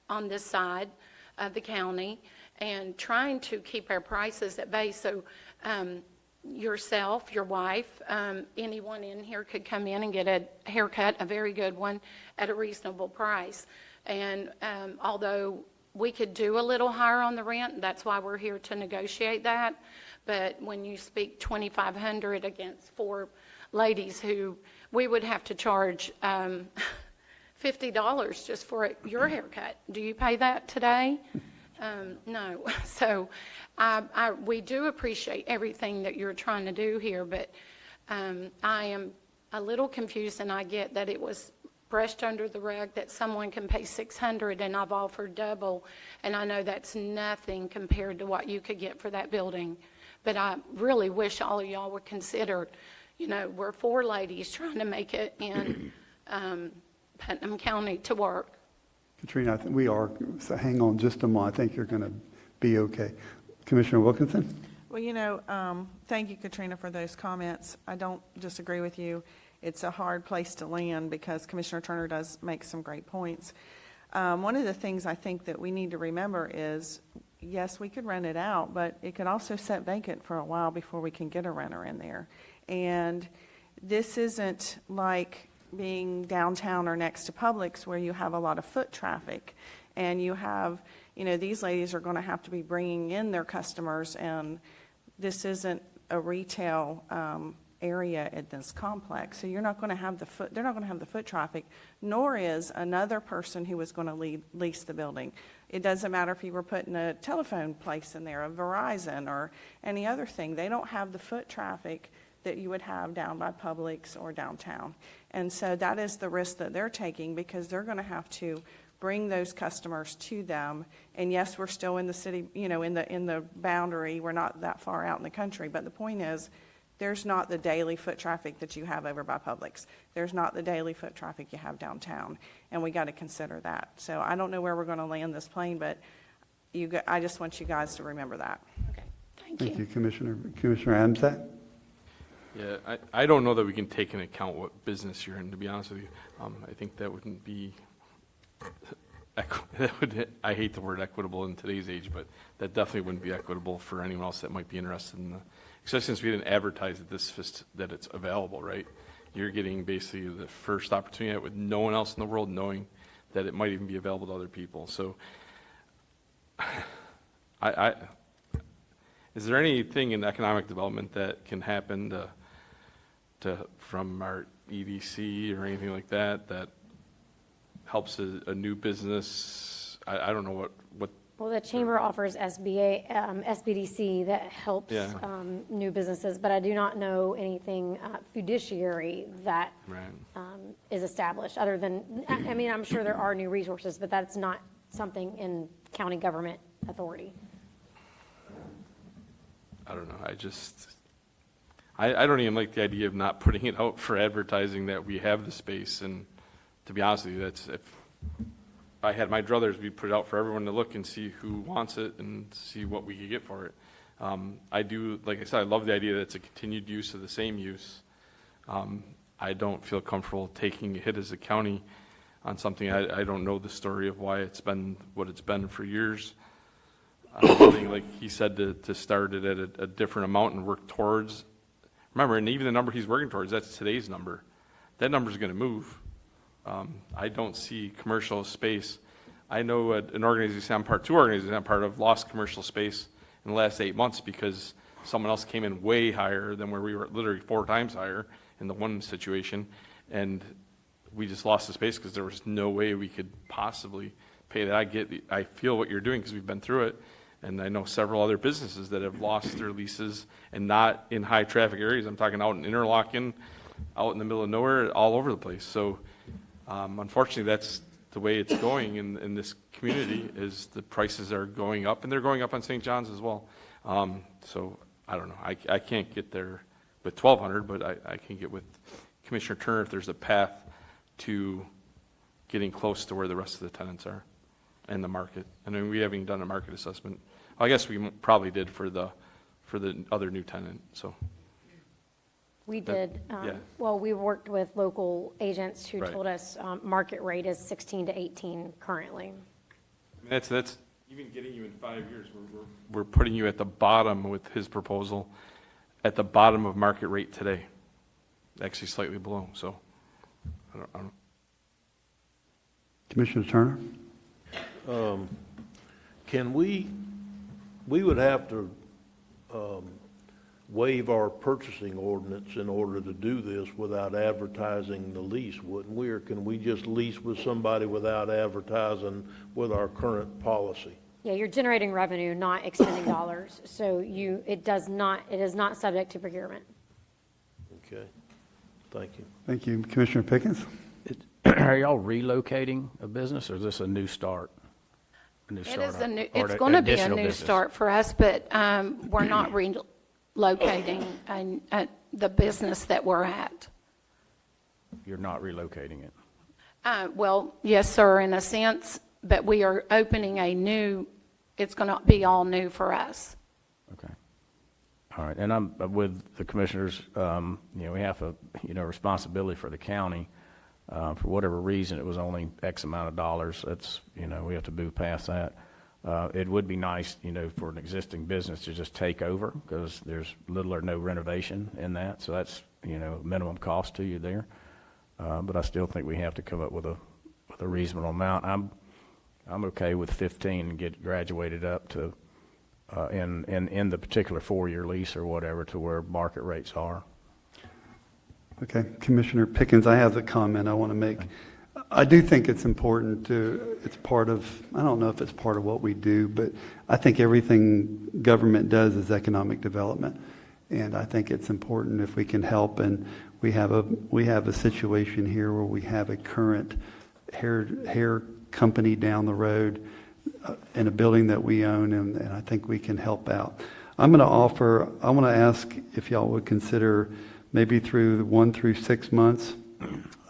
on this side of the county and trying to keep our prices at bay. So yourself, your wife, anyone in here could come in and get a haircut, a very good one, at a reasonable price. And although we could do a little higher on the rent, that's why we're here to negotiate that. But when you speak $2,500 against 4 ladies who we would have to charge $50 just for your haircut. Do you pay that today? No. So we do appreciate everything that you're trying to do here, but I am a little confused, and I get that it was brushed under the rug that someone can pay $600 and I've offered double, and I know that's nothing compared to what you could get for that building. But I really wish all of y'all would consider, we're 4 ladies trying to make it in Putnam County to work. Katrina, I think we are, so hang on just a moment. I think you're going to be okay. Commissioner Wilkinson? Well, thank you, Katrina, for those comments. I don't disagree with you. It's a hard place to land because Commissioner Turner does make some great points. One of the things I think that we need to remember is, yes, we could rent it out, but it could also sit vacant for a while before we can get a renter in there. And this isn't like being downtown or next to Publix where you have a lot of foot traffic and you have, these ladies are going to have to be bringing in their customers, and this isn't a retail area at this complex. So you're not going to have they're not going to have the foot traffic, nor is another person who is going to lease the building. It doesn't matter if you were putting a telephone place in there, a Verizon or any other thing. They don't have the foot traffic that you would have down by Publix or downtown. And so that is the risk that they're taking, because they're going to have to bring those customers to them. And yes, we're still in the city, in the boundary. We're not that far out in the country. But the point is, there's not the daily foot traffic that you have over by Publix. There's not the daily foot traffic you have downtown. And we got to consider that. So I don't know where we're going to land this plane, but I just want you guys to remember that. Okay, Thank you, Commissioner. Commissioner Amzak? Yeah, I don't know that we can take into account what business you're in, to be honest with you. I think that wouldn't be, I hate the word equitable in today's age, but that definitely wouldn't be equitable for anyone else that might be interested in especially since we didn't advertise that it's available, right? You're getting basically the first opportunity with no one else in the world knowing that it might even be available to other people. So is there anything in economic development that can happen from our EDC or anything like that helps a new business? I don't know what. Well, the chamber offers SBDC that helps new businesses, but I do not know anything fiduciary that is established other than, I'm sure there are new resources, but that's not something in county government authority. I don't know. I don't even like the idea of not putting it out for advertising that we have the space. And to be honest with you, if I had my druthers, we'd put it out for everyone to look and see who wants it and see what we could get for it. I do, like I said, I love the idea that it's a continued use of the same use. I don't feel comfortable taking a hit as a county on something. I don't know the story of why it's been what it's been for years. Something like he said to start it at a different amount and work towards. Remember, and even the number he's working towards, that's today's number. That number is going to move. I don't see commercial space. I know an organization I'm part, two organizations I'm part of, lost commercial space in the last 8 months because someone else came in way higher than where we were, literally 4 times higher in the one situation, and we just lost the space because there was no way we could possibly pay that. I feel what you're doing because we've been through it, and I know several other businesses that have lost their leases, and not in high traffic areas. I'm talking out in Interlochen, out in the middle of nowhere, all over the place. So unfortunately, that's the way it's going in this community, is the prices are going up, and they're going up on St. John's as well. So I don't know. I can't get there with 1,200, but I can get with Commissioner Turner if there's a path to getting close to where the rest of the tenants are and the market. I mean, we haven't done a market assessment. I guess we probably did for the other new tenant. So we did. Well, we worked with local agents who told us market rate is 16 to 18 currently. That's even getting you in 5 years. We're putting you at the bottom with his proposal, at the bottom of market rate today, actually slightly below. So I don't. Commissioner Turner? Can we would have to waive our purchasing ordinance in order to do this without advertising the lease, wouldn't we? Or can we just lease with somebody without advertising with our current policy? Yeah, you're generating revenue, not expending dollars. So it is not subject to procurement. Okay, thank you. Thank you. Commissioner Pickens? Are y'all relocating a business, or is this a new start? It's going to be a new start for us, but we're not relocating the business that we're at. You're not relocating it? Well, yes, sir, in a sense, but we are opening it's going to be all new for us. Okay. All right, and I'm with the commissioners, we have a, responsibility for the county. For whatever reason, it was only X amount of dollars. That's, we have to move past that. It would be nice, for an existing business to just take over because there's little or no renovation in that. So that's, minimum cost to you there. But I still think we have to come up with a reasonable amount. I'm okay with 15 and get graduated up to, in the particular 4-year lease or whatever to where market rates are. Okay, Commissioner Pickens, I have the comment I want to make. I do think it's important it's part of, I don't know if it's part of what we do, but I think everything government does is economic development. And I think it's important if we can help. And we have a situation here where we have a current hair company down the road in a building that we own, and I think we can help out. I want to ask if y'all would consider maybe through 1 through 6 months,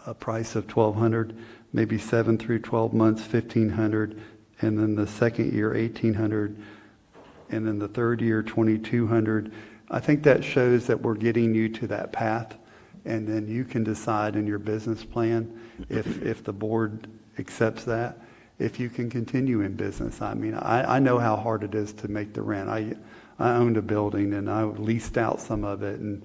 a price of $1,200, maybe 7 through 12 months, $1,500, and then the second year, $1,800, and then the third year, $2,200. I think that shows that we're getting you to that path, and then you can decide in your business plan if the board accepts that, if you can continue in business. I mean, I know how hard it is to make the rent. I owned a building and I leased out some of it, and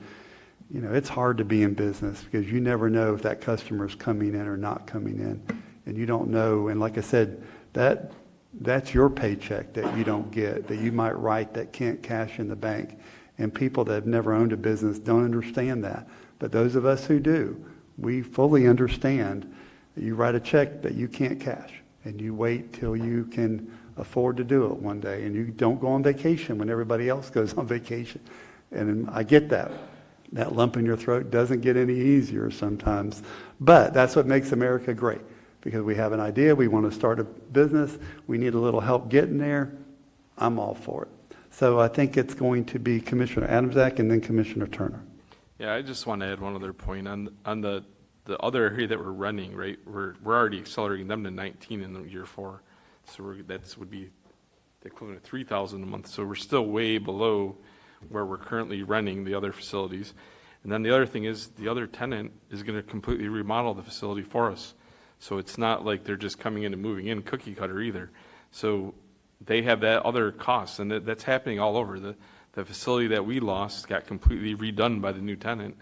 it's hard to be in business because you never know if that customer is coming in or not coming in, and you don't know. And like I said, that's your paycheck that you don't get, that you might write that can't cash in the bank. And people that have never owned a business don't understand that. But those of us who do, we fully understand that you write a check that you can't cash, and you wait till you can afford to do it one day, and you don't go on vacation when everybody else goes on vacation. And I get that. That lump in your throat doesn't get any easier sometimes. But that's what makes America great, because we have an idea, we want to start a business, we need a little help getting there. I'm all for it. So I think it's going to be Commissioner Adamczak and then Commissioner Turner. Yeah, I just want to add one other point on the other area that we're running, right? We're already accelerating them to 19 in the year 4. So that would be the equivalent of $3,000 a month. So we're still way below where we're currently running the other facilities. And then the other thing is the other tenant is going to completely remodel the facility for us. So it's not like they're just coming in and moving in cookie cutter either. So they have that other cost, and that's happening all over. The facility that we lost got completely redone by the new tenant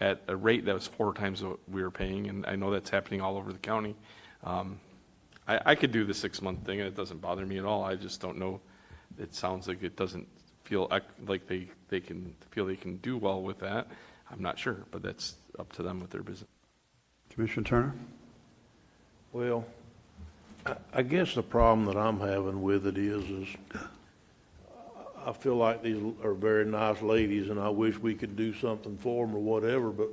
at a rate that was 4 times what we were paying, and I know that's happening all over the county. I could do the 6-month thing, and it doesn't bother me at all. I just don't know. It sounds like it doesn't feel like they can do well with that. I'm not sure, but that's up to them with their business. Commissioner Turner? Well, I guess the problem that I'm having with it is I feel like these are very nice ladies, and I wish we could do something for them or whatever, but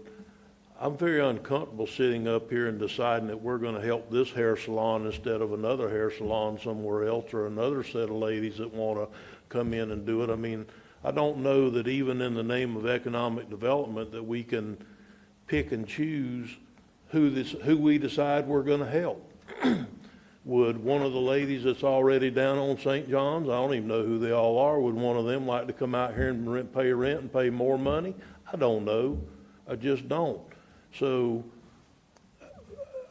I'm very uncomfortable sitting up here and deciding that we're going to help this hair salon instead of another hair salon somewhere else, or another set of ladies that want to come in and do it. I mean, I don't know that even in the name of economic development that we can pick and choose who we decide we're going to help. Would one of the ladies that's already down on St. John's, I don't even know who they all are, would one of them like to come out here and pay rent and pay more money? I don't know. I just don't. So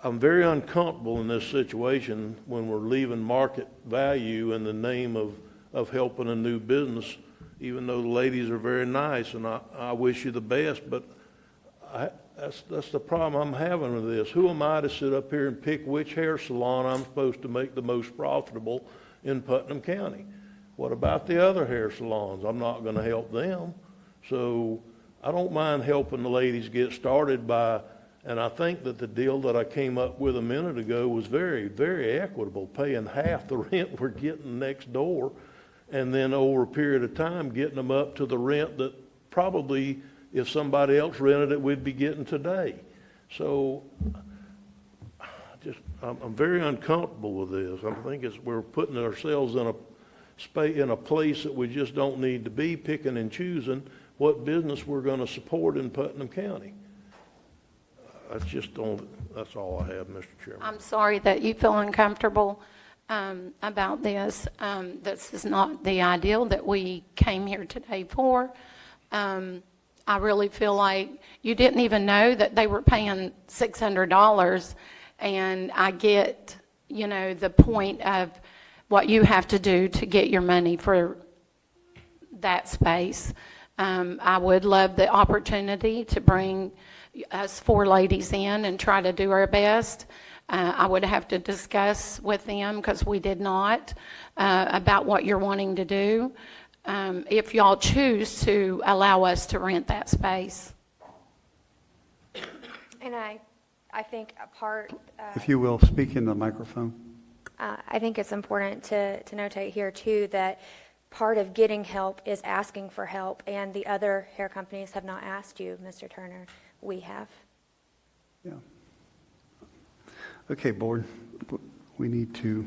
I'm very uncomfortable in this situation when we're leaving market value in the name of helping a new business, even though the ladies are very nice, and I wish you the best, but that's the problem I'm having with this. Who am I to sit up here and pick which hair salon I'm supposed to make the most profitable in Putnam County? What about the other hair salons? I'm not going to help them. So I don't mind helping the ladies get started and I think that the deal that I came up with a minute ago was very, very equitable, paying half the rent we're getting next door, and then over a period of time getting them up to the rent that probably, if somebody else rented it, we'd be getting today. So I'm very uncomfortable with this. I think we're putting ourselves in a place that we just don't need to be, picking and choosing what business we're going to support in Putnam County. That's all I have, Mr. Chairman. I'm sorry that you feel uncomfortable. about this. This is not the ideal that we came here today for. I really feel like you didn't even know that they were paying $600, and I get, the point of what you have to do to get your money for that space. I would love the opportunity to bring us 4 ladies in and try to do our best. I would have to discuss with them, because we did not, about what you're wanting to do, if y'all choose to allow us to rent that space. And I think a part, If you will, speak in the microphone. I think it's important to notate here too that part of getting help is asking for help, and the other hair companies have not asked you, Mr. Turner. We have. Yeah. Okay, board, we need to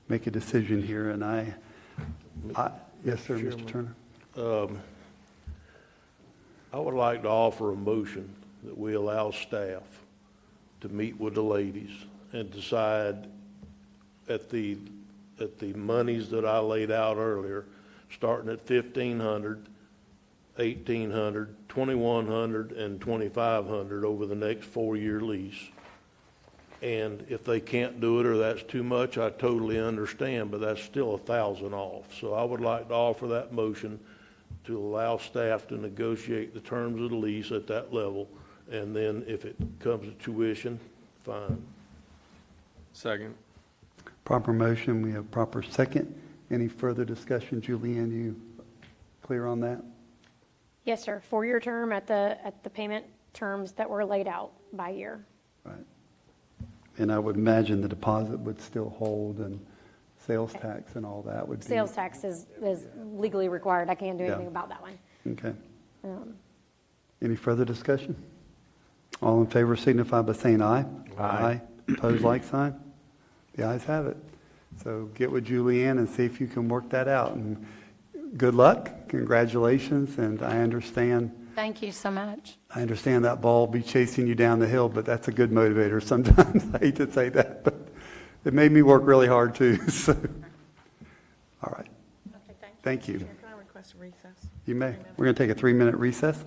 make a decision here, and yes, sir, Mr. Turner. I would like to offer a motion that we allow staff to meet with the ladies and decide at the monies that I laid out earlier, starting at $1,500, $1,800, $2,100, and $2,500 over the next 4-year lease. And if they can't do it or that's too much, I totally understand, but that's still $1,000 off. So I would like to offer that motion to allow staff to negotiate the terms of the lease at that level, and then if it comes to tuition, fine. Second. Proper motion, we have proper second. Any further discussion? Julianne, you clear on that? Yes, sir. 4-year term at the payment terms that were laid out by year. Right. And I would imagine the deposit would still hold, and sales tax and all that would be. Sales tax is legally required. I can't do Yeah. anything about that one. Okay. Any further discussion? All in favor signify by saying aye. Aye. Opposed, like sign. The ayes have it. So get with Julianne and see if you can work that out. And good luck, congratulations, and I understand Thank you so much. that ball will be chasing you down the hill, but that's a good motivator sometimes. I hate to say that, but it made me work really hard too. So, all right. Okay, Thank you. Can I request a recess? You may. We're going to take a 3-minute recess.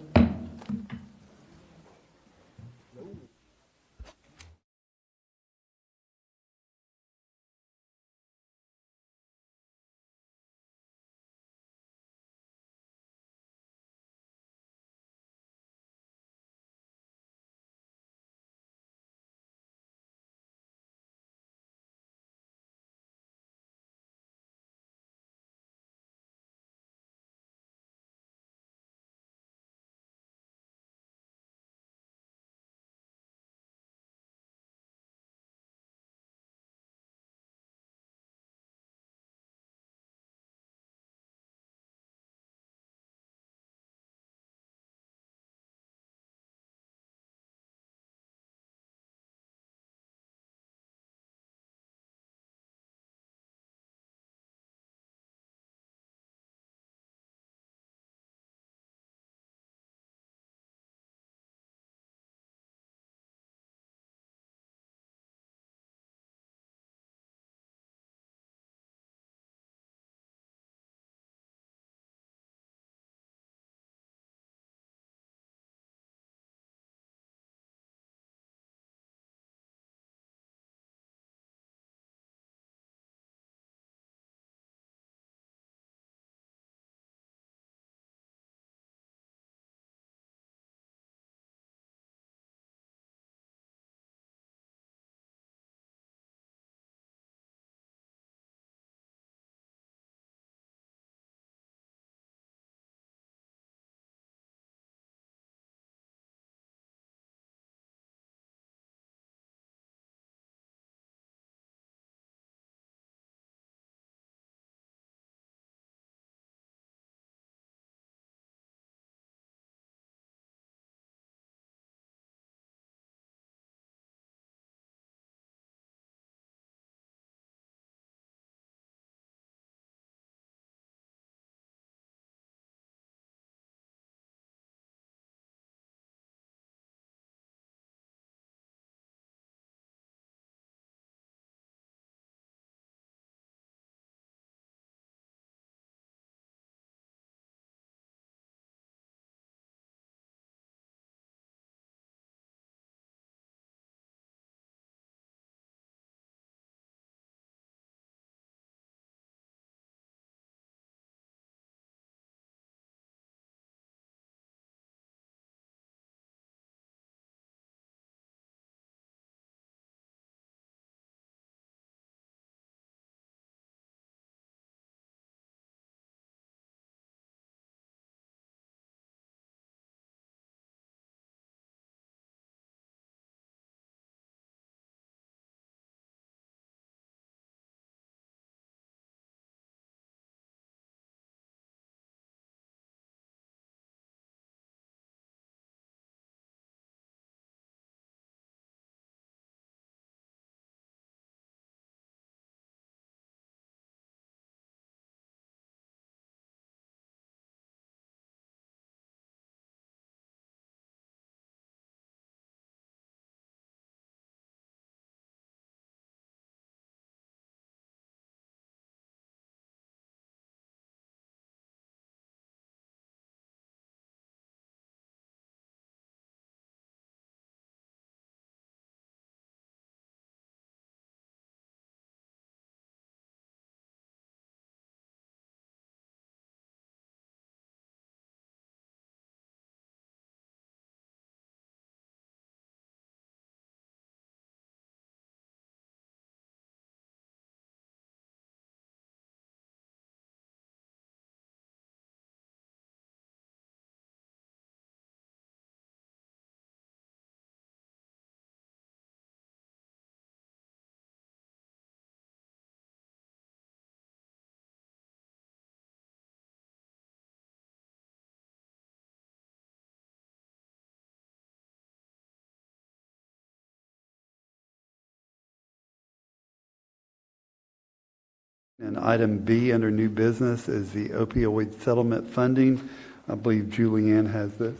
And item B under new business is the opioid settlement funding. I believe Julianne has this.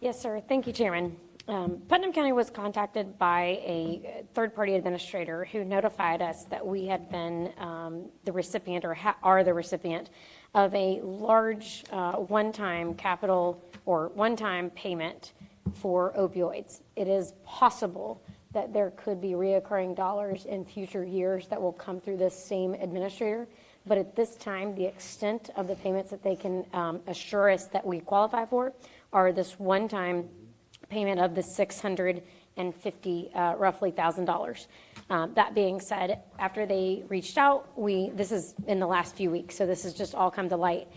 Yes, sir. Thank you, Chairman. Putnam County was contacted by a third-party administrator who notified us that we had been the recipient or are the recipient of a large one-time capital or one-time payment for opioids. It is possible that there could be reoccurring dollars in future years that will come through this same administrator. But at this time, the extent of the payments that they can assure us that we qualify for are this one-time payment of the $650 roughly $1,000. That being said, after they reached out, this is in the last few weeks, so this has just all come to light.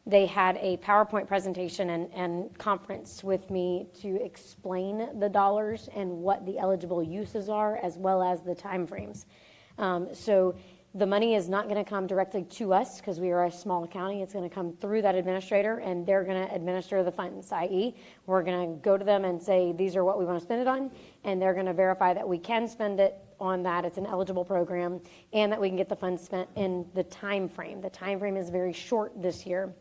They had a PowerPoint presentation and conference with me to explain the dollars and what the eligible uses are, as well as the timeframes. So the money is not going to come directly to us because we are a small county. It's going to come through that administrator, and they're going to administer the funds, i.e., we're going to go to them and say, these are what we want to spend it on, and they're going to verify that we can spend it on that. It's an eligible program, and that we can get the funds spent in the time frame. The time frame is very short this year.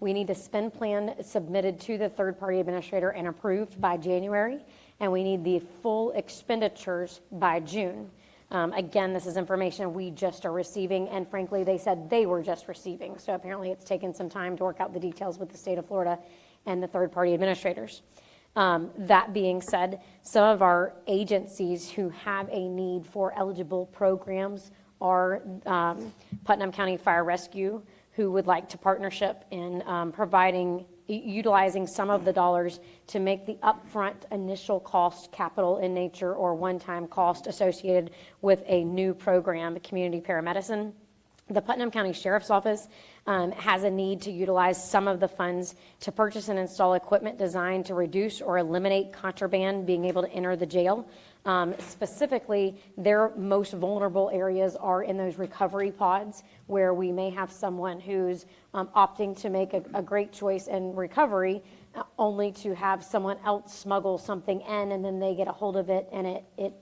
We need a spend plan submitted to the third-party administrator and approved by January, and we need the full expenditures by June. Again, this is information we just are receiving, and frankly, they said they were just receiving. So apparently it's taken some time to work out the details with the state of Florida and the third-party administrators. That being said, some of our agencies who have a need for eligible programs are Putnam County Fire Rescue, who would like to partnership in utilizing some of the dollars to make the upfront initial cost capital in nature or one-time cost associated with a new program, community paramedicine. The Putnam County Sheriff's Office has a need to utilize some of the funds to purchase and install equipment designed to reduce or eliminate contraband being able to enter the jail. Specifically, their most vulnerable areas are in those recovery pods where we may have someone who's opting to make a great choice in recovery only to have someone else smuggle something in, and then they get a hold of it, and it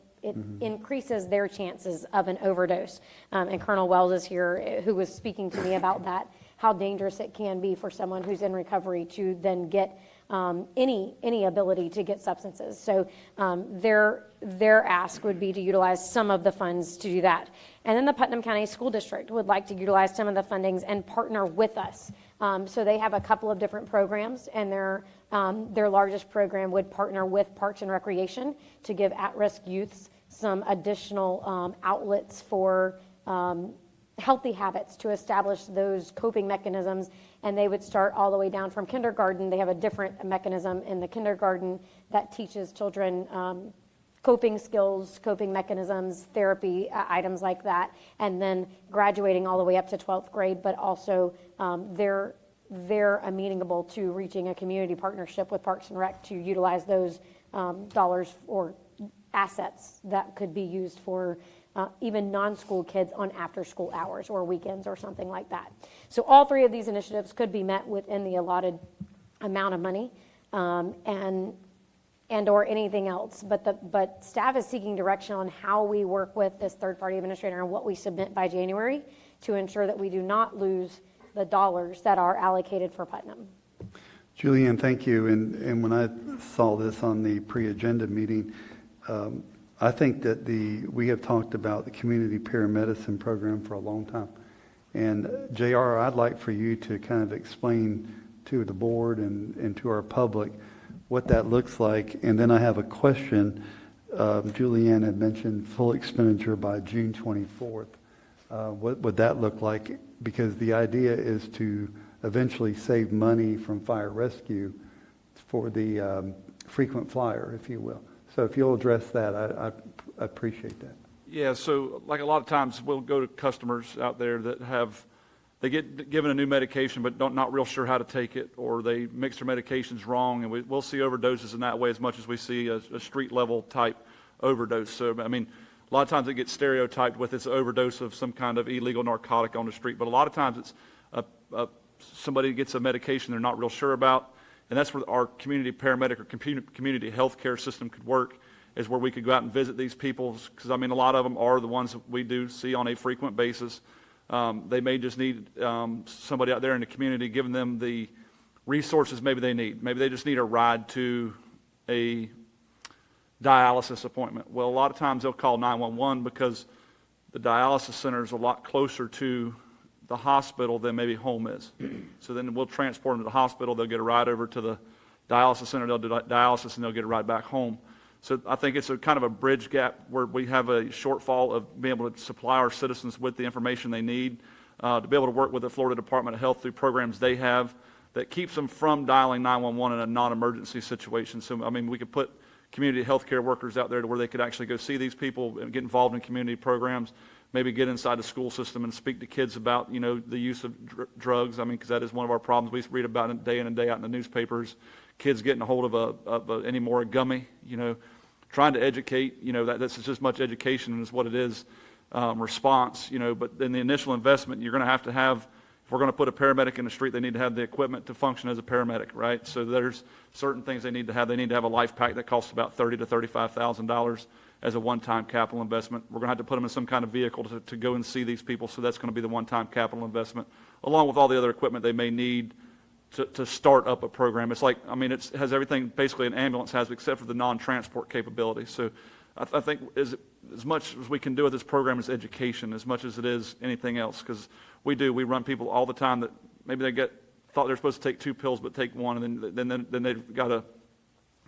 increases their chances of an overdose. And Colonel Wells is here, who was speaking to me about that, how dangerous it can be for someone who's in recovery to then get any ability to get substances. So their ask would be to utilize some of the funds to do that. And then the Putnam County School District would like to utilize some of the fundings and partner with us. So they have a couple of different programs, and their largest program would partner with Parks and Recreation to give at-risk youths some additional outlets for healthy habits, to establish those coping mechanisms. And they would start all the way down from kindergarten. They have a different mechanism in the kindergarten that teaches children coping skills, coping mechanisms, therapy, items like that, and then graduating all the way up to 12th grade, but also they're amenable to reaching a community partnership with Parks and Rec to utilize those dollars or assets that could be used for even non-school kids on after-school hours or weekends or something like that. So all three of these initiatives could be met within the allotted amount of money, and or anything else. But staff is seeking direction on how we work with this third-party administrator and what we submit by January to ensure that we do not lose the dollars that are allocated for Putnam. Julianne, thank you. And when I saw this on the pre-agenda meeting, I think that we have talked about the community paramedicine program for a long time. And JR, I'd like for you to kind of explain to the board and to our public what that looks like. And then I have a question. Julianne had mentioned full expenditure by June 24th. What would that look like? Because the idea is to eventually save money from fire rescue for the frequent flyer, if you will. So if you'll address that, I appreciate that. Yeah, so like a lot of times we'll go to customers out there that they get given a new medication but not real sure how to take it, or they mix their medications wrong, and we'll see overdoses in that way as much as we see a street level type overdose. So, I mean, a lot of times it gets stereotyped with it's an overdose of some kind of illegal narcotic on the street, but a lot of times it's somebody gets a medication they're not real sure about, and that's where our community paramedic or community health care system could work, is where we could go out and visit these people, because, I mean, a lot of them are the ones that we do see on a frequent basis. They may just need somebody out there in the community giving them the resources maybe they need. Maybe they just need a ride to a dialysis appointment. Well, a lot of times they'll call 911 because the dialysis center is a lot closer to the hospital than maybe home is. So then we'll transport them to the hospital. They'll get a ride over to the dialysis center. They'll do dialysis and they'll get a ride back home. So I think it's a kind of a bridge gap where we have a shortfall of being able to supply our citizens with the information they need to be able to work with the Florida Department of Health through programs they have that keeps them from dialing 911 in a non-emergency situation. So, I mean, we could put community health care workers out there to where they could actually go see these people and get involved in community programs, maybe get inside the school system and speak to kids about, the use of drugs. I mean, because that is one of our problems. We read about it day in and day out in the newspapers, kids getting a hold of any more gummy, trying to educate, that this is as much education as what it is response, but in the initial investment, you're going to have, if we're going to put a paramedic in the street, they need to have the equipment to function as a paramedic, right? So there's certain things they need to have. They need to have a life pack that costs about $30,000 to $35,000 as a one-time capital investment. We're going to have to put them in some kind of vehicle to go and see these people, so that's going to be the one-time capital investment, along with all the other equipment they may need to start up a program. It's like, it has everything basically an ambulance has except for the non-transport capability. So I think as much as we can do with this program is education as much as it is anything else, because we run people all the time that maybe thought they're supposed to take 2 pills but take 1, and then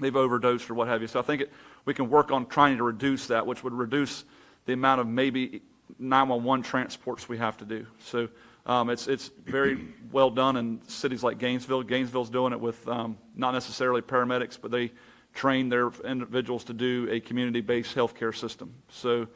they've overdosed or what have you. So I think we can work on trying to reduce that, which would reduce the amount of maybe 911 transports we have to do. So it's very well done in cities like Gainesville. Gainesville's doing it with not necessarily paramedics, but they train their individuals to do a community-based healthcare system. So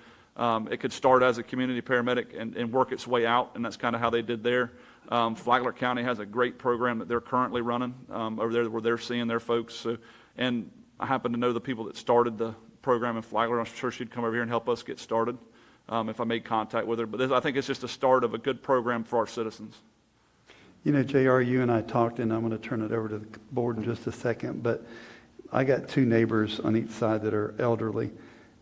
it could start as a community paramedic and work its way out, and that's kind of how they did there. Flagler County has a great program that they're currently running over there where they're seeing their folks. So, and I happen to know the people that started the program in Flagler. I'm sure she'd come over here and help us get started if I made contact with her. But I think it's just a start of a good program for our citizens. JR, you and I talked, and I'm going to turn it over to the board in just a second, but I got 2 neighbors on each side that are elderly,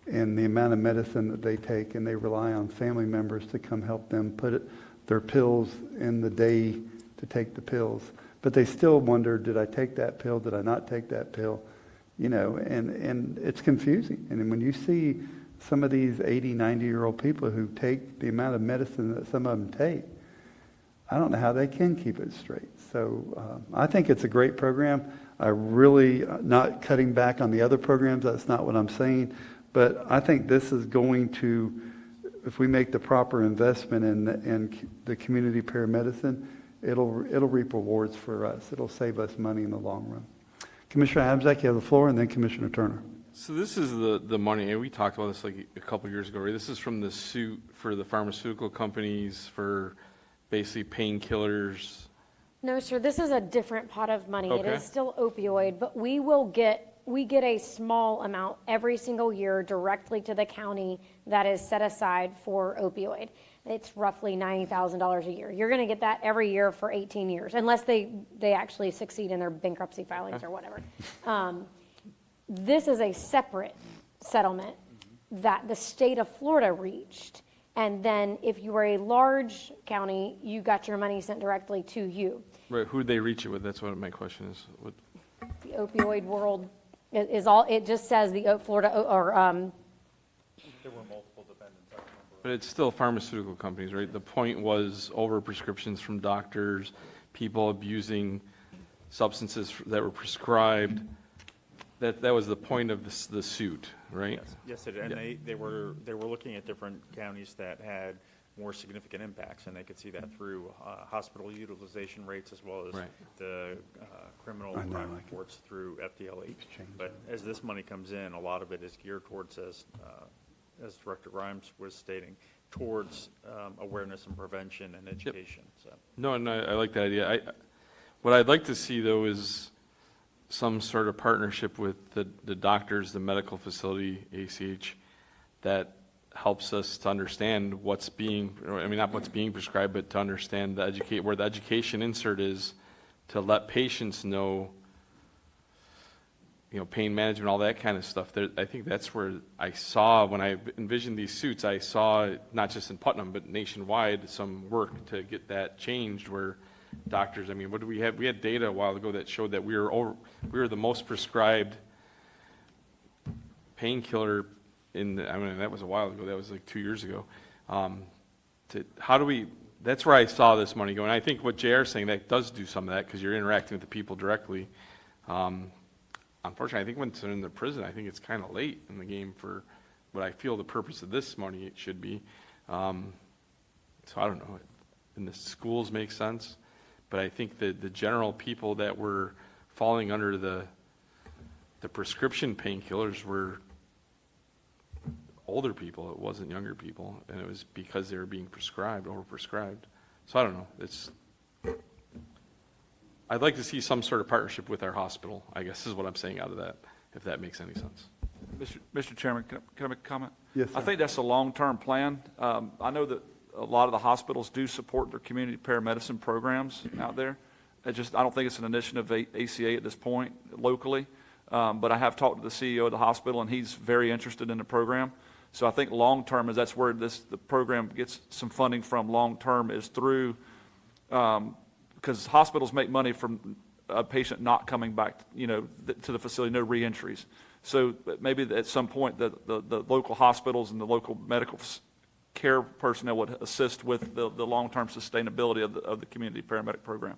and the amount of medicine that they take, and they rely on family members to come help them put their pills in the day to take the pills. But they still wonder, did I take that pill? Did I not take that pill? And it's confusing. And when you see some of these 80, 90-year-old people who take the amount of medicine that some of them take, I don't know how they can keep it straight. So I think it's a great program. I really, not cutting back on the other programs, that's not what I'm saying. But I think this is going to, if we make the proper investment in the community paramedicine, it'll reap rewards for us. It'll save us money in the long run. Commissioner Abzak, you have the floor, and then Commissioner Turner. So this is the money, and we talked about this like a couple years ago, right? This is from the suit for the pharmaceutical companies for basically painkillers. No, sir, this is a different pot of money. Okay. It is still opioid, but we get a small amount every single year directly to the county that is set aside for opioid. It's roughly $90,000 a year. You're going to get that every year for 18 years, unless they actually succeed in their bankruptcy filings or whatever. This is a separate settlement that the state of Florida reached. And then if you were a large county, you got your money sent directly to you. Right, who'd they reach it with? That's what my question is. The opioid world is all, it just says the Florida, or There were multiple defendants, I remember. But it's still pharmaceutical companies, right? The point was over prescriptions from doctors, people abusing substances that were prescribed. That was the point of the suit, right? Yes, it, and they were looking at different counties that had more significant impacts, and they could see that through hospital utilization rates as well as the criminal crime reports through FDLE. But as this money comes in, a lot of it is geared towards, as Director Grimes was stating, towards awareness and prevention and education. Yep. So. No, I like that idea. What I'd like to see, though, is some sort of partnership with the doctors, the medical facility, ACH, that helps us to understand what's being, not what's being prescribed, but to understand where the education insert is, to let patients know, pain management, all that kind of stuff. I think that's where I saw, when I envisioned these suits, I saw, not just in Putnam, but nationwide, some work to get that changed where doctors, I mean, what do we have? We had data a while ago that showed that we were the most prescribed painkiller that was a while ago. That was like 2 years ago. That's where I saw this money going. I think what JR is saying, that does do some of that because you're interacting with the people directly. Unfortunately, I think once they're in the prison, I think it's kind of late in the game for what I feel the purpose of this money it should be. So I don't know. And the schools make sense, but I think that the general people that were falling under the prescription painkillers were older people. It wasn't younger people, and it was because they were being overprescribed. So I don't know. I'd like to see some sort of partnership with our hospital, I guess is what I'm saying out of that, if that makes any sense. Mr. Chairman, can I make a comment? Yes, sir. I think that's a long-term plan. I know that a lot of the hospitals do support their community paramedicine programs out there. I don't think it's an initiative of ACA at this point locally, but I have talked to the CEO of the hospital, and he's very interested in the program. So I think long-term that's where the program gets some funding from long-term is through, because hospitals make money from a patient not coming back, to the facility, no reentries. So maybe at some point the local hospitals and the local medical care personnel would assist with the long-term sustainability of the community paramedic program.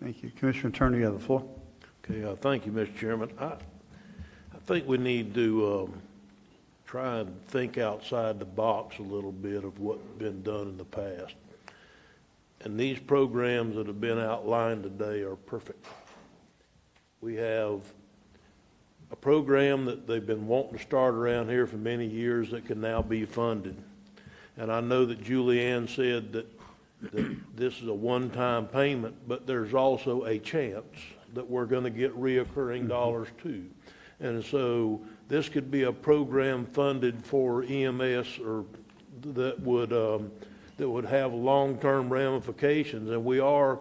Thank you. Commissioner Turner, you have the floor. Okay, thank you, Mr. Chairman. I think we need to try and think outside the box a little bit of what's been done in the past. And these programs that have been outlined today are perfect. We have a program that they've been wanting to start around here for many years that can now be funded. And I know that Julianne said that this is a one-time payment, but there's also a chance that we're going to get reoccurring dollars too. And so this could be a program funded for EMS or that would have long-term ramifications. And they are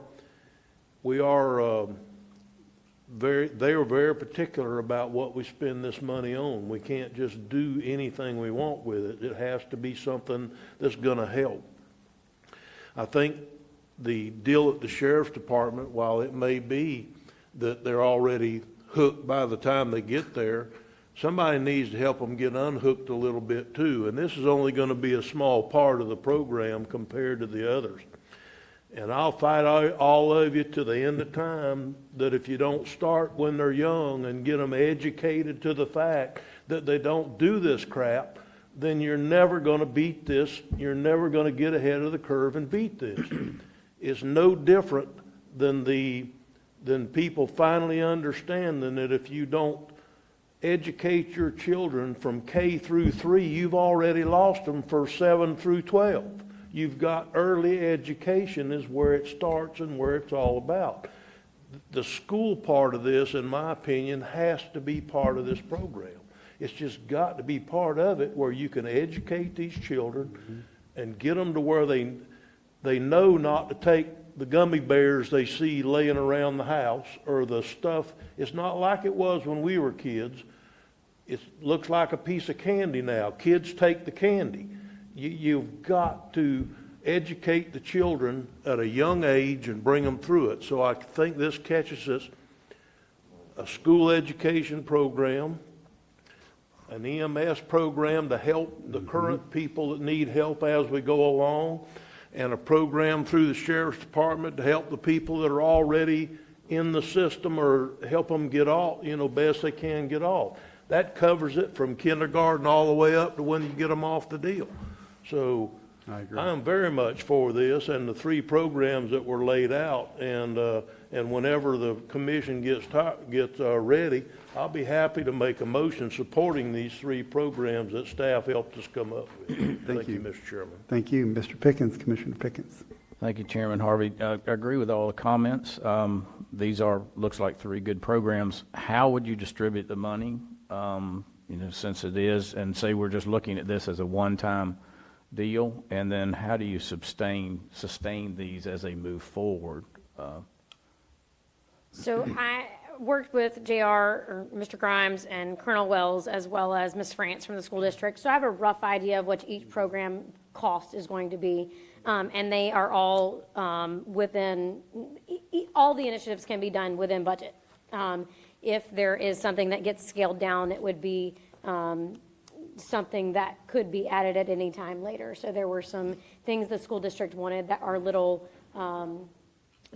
very particular about what we spend this money on. We can't just do anything we want with it. It has to be something that's going to help. I think the deal at the Sheriff's Department, while it may be that they're already hooked by the time they get there, somebody needs to help them get unhooked a little bit too. And this is only going to be a small part of the program compared to the others. And I'll fight all of you to the end of time that if you don't start when they're young and get them educated to the fact that they don't do this crap, then you're never going to beat this. You're never going to get ahead of the curve and beat this. It's no different than people finally understanding that if you don't educate your children from K through 3, you've already lost them for 7 through 12. You've got early education is where it starts and where it's all about. The school part of this, in my opinion, has to be part of this program. It's just got to be part of it where you can educate these children and get them to where they know not to take the gummy bears they see laying around the house or the stuff. It's not like it was when we were kids. It looks like a piece of candy now. Kids take the candy. You've got to educate the children at a young age and bring them through it. So I think this catches us a school education program, an EMS program to help the current people that need help as we go along, and a program through the Sheriff's Department to help the people that are already in the system or help them get off, best they can get off. That covers it from kindergarten all the way up to when you get them off the deal. So I am very much for this and the 3 programs that were laid out. And whenever the commission gets ready, I'll be happy to make a motion supporting these 3 programs that staff helped us come up with. Thank you, Mr. Chairman. Thank you. Mr. Pickens, Commissioner Pickens. Thank you, Chairman Harvey. I agree with all the comments. These looks like 3 good programs. How would you distribute the money, since it is, and say we're just looking at this as a one-time deal, and then how do you sustain these as they move forward? So worked with JR, or Mr. Grimes, and Colonel Wells, as well as Ms. France from the school district. So I have a rough idea of what each program cost is going to be. And they are all within, all the initiatives can be done within budget. If there is something that gets scaled down, it would be something that could be added at any time later. So there were some things the school district wanted that are little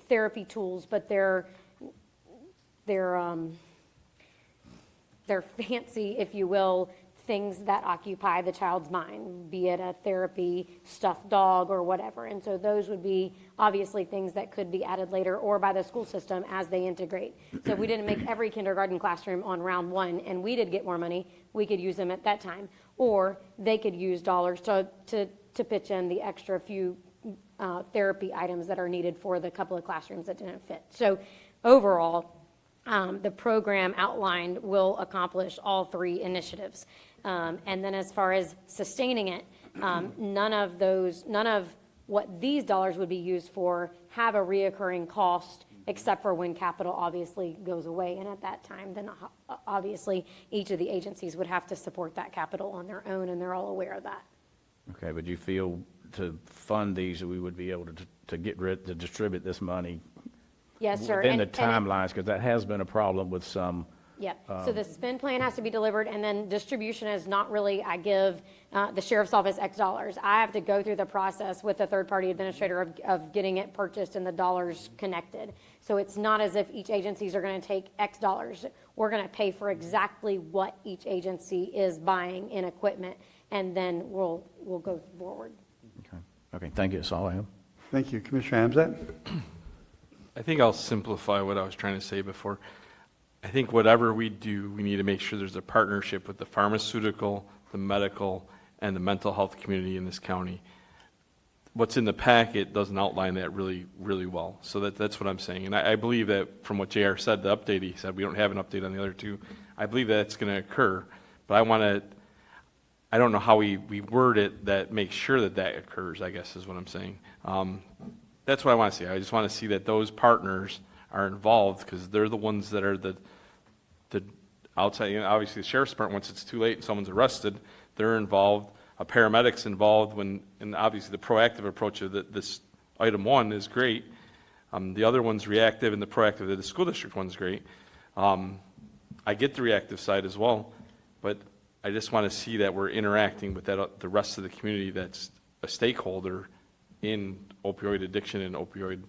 therapy tools, but they're fancy, if you will, things that occupy the child's mind, be it a therapy stuffed dog or whatever. And so those would be obviously things that could be added later or by the school system as they integrate. So if we didn't make every kindergarten classroom on round one and we did get more money, we could use them at that time. Or they could use dollars to pitch in the extra few therapy items that are needed for the couple of classrooms that didn't fit. So overall, the program outlined will accomplish all three initiatives. And then as far as sustaining it, none of what these dollars would be used for have a reoccurring cost, except for when capital obviously goes away. And at that time, then obviously each of the agencies would have to support that capital on their own, and they're all aware of that. Okay, but you feel to fund these, we would be able to distribute this money Yes, sir. within the timelines, because that has been a problem with some. Yep. So the spend plan has to be delivered, and then distribution is not really, I give the sheriff's office X dollars. I have to go through the process with the third-party administrator of getting it purchased and the dollars connected. So it's not as if each agencies are going to take X dollars. We're going to pay for exactly what each agency is buying in equipment, and then we'll go forward. Okay, thank you. That's all I have. Thank you. Commissioner Amzat? I think I'll simplify what I was trying to say before. I think whatever we do, we need to make sure there's a partnership with the pharmaceutical, the medical, and the mental health community in this county. What's in the packet doesn't outline that really, really well. So that's what I'm saying. And I believe that from what JR said, the update, he said we don't have an update on the other two. I believe that's going to occur. But I don't know how we word it that makes sure that occurs, I guess is what I'm saying. That's what I want to see. I just want to see that those partners are involved, because they're the ones that are the outside. Obviously, the sheriff's department, once it's too late and someone's arrested, they're involved. A paramedic's involved and obviously the proactive approach of this item one is great. The other one's reactive, and the proactive of the school district one's great. I get the reactive side as well, but I just want to see that we're interacting with the rest of the community that's a stakeholder in opioid addiction and opioid.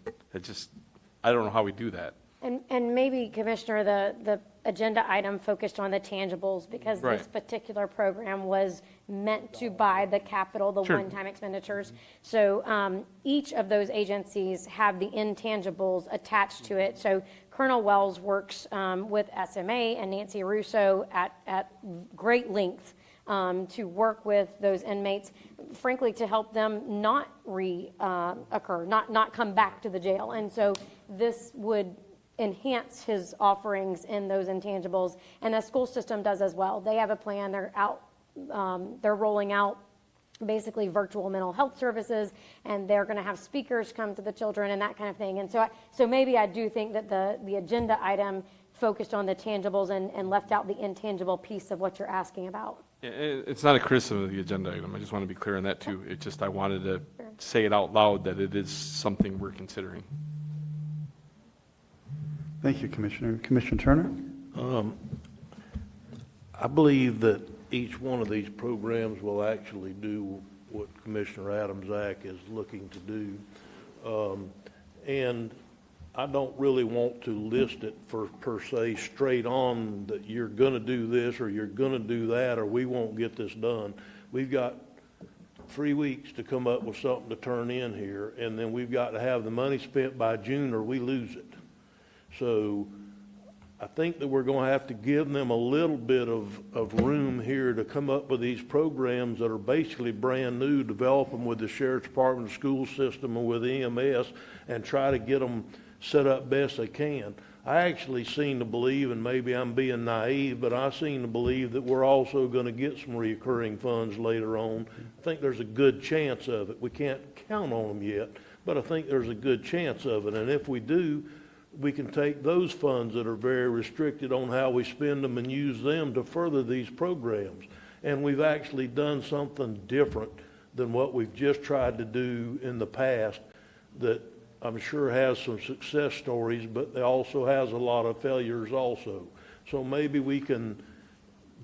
I don't know how we do that. And maybe, Commissioner, the agenda item focused on the tangibles, because this particular program was meant to buy the capital, the one-time expenditures. So each of those agencies have the intangibles attached to it. So Colonel Wells works with SMA and Nancy Russo at great length to work with those inmates, frankly, to help them not reoccur, not come back to the jail. And so this would enhance his offerings in those intangibles, and the school system does as well. They have a plan. They're rolling out basically virtual mental health services, and they're going to have speakers come to the children and that kind of thing. And so maybe I do think that the agenda item focused on the tangibles and left out the intangible piece of what you're asking about. It's not a criticism of the agenda item. I just want to be clear on that too. It's just I wanted to say it out loud that it is something we're considering. Thank you, Commissioner. Commissioner Turner? I believe that each one of these programs will actually do what Commissioner Adams-Ack is looking to do. And I don't really want to list it per se straight on that you're going to do this or you're going to do that or we won't get this done. We've got 3 weeks to come up with something to turn in here, and then we've got to have the money spent by June or we lose it. So I think that we're going to have to give them a little bit of room here to come up with these programs that are basically brand new, develop them with the Sheriff's Department, the school system, and with EMS, and try to get them set up best they can. I actually seem to believe, and maybe I'm being naive, but I seem to believe that we're also going to get some recurring funds later on. I think there's a good chance of it. We can't count on them yet, but I think there's a good chance of it. And if we do, we can take those funds that are very restricted on how we spend them and use them to further these programs. And we've actually done something different than what we've just tried to do in the past that I'm sure has some success stories, but it also has a lot of failures also. So maybe we can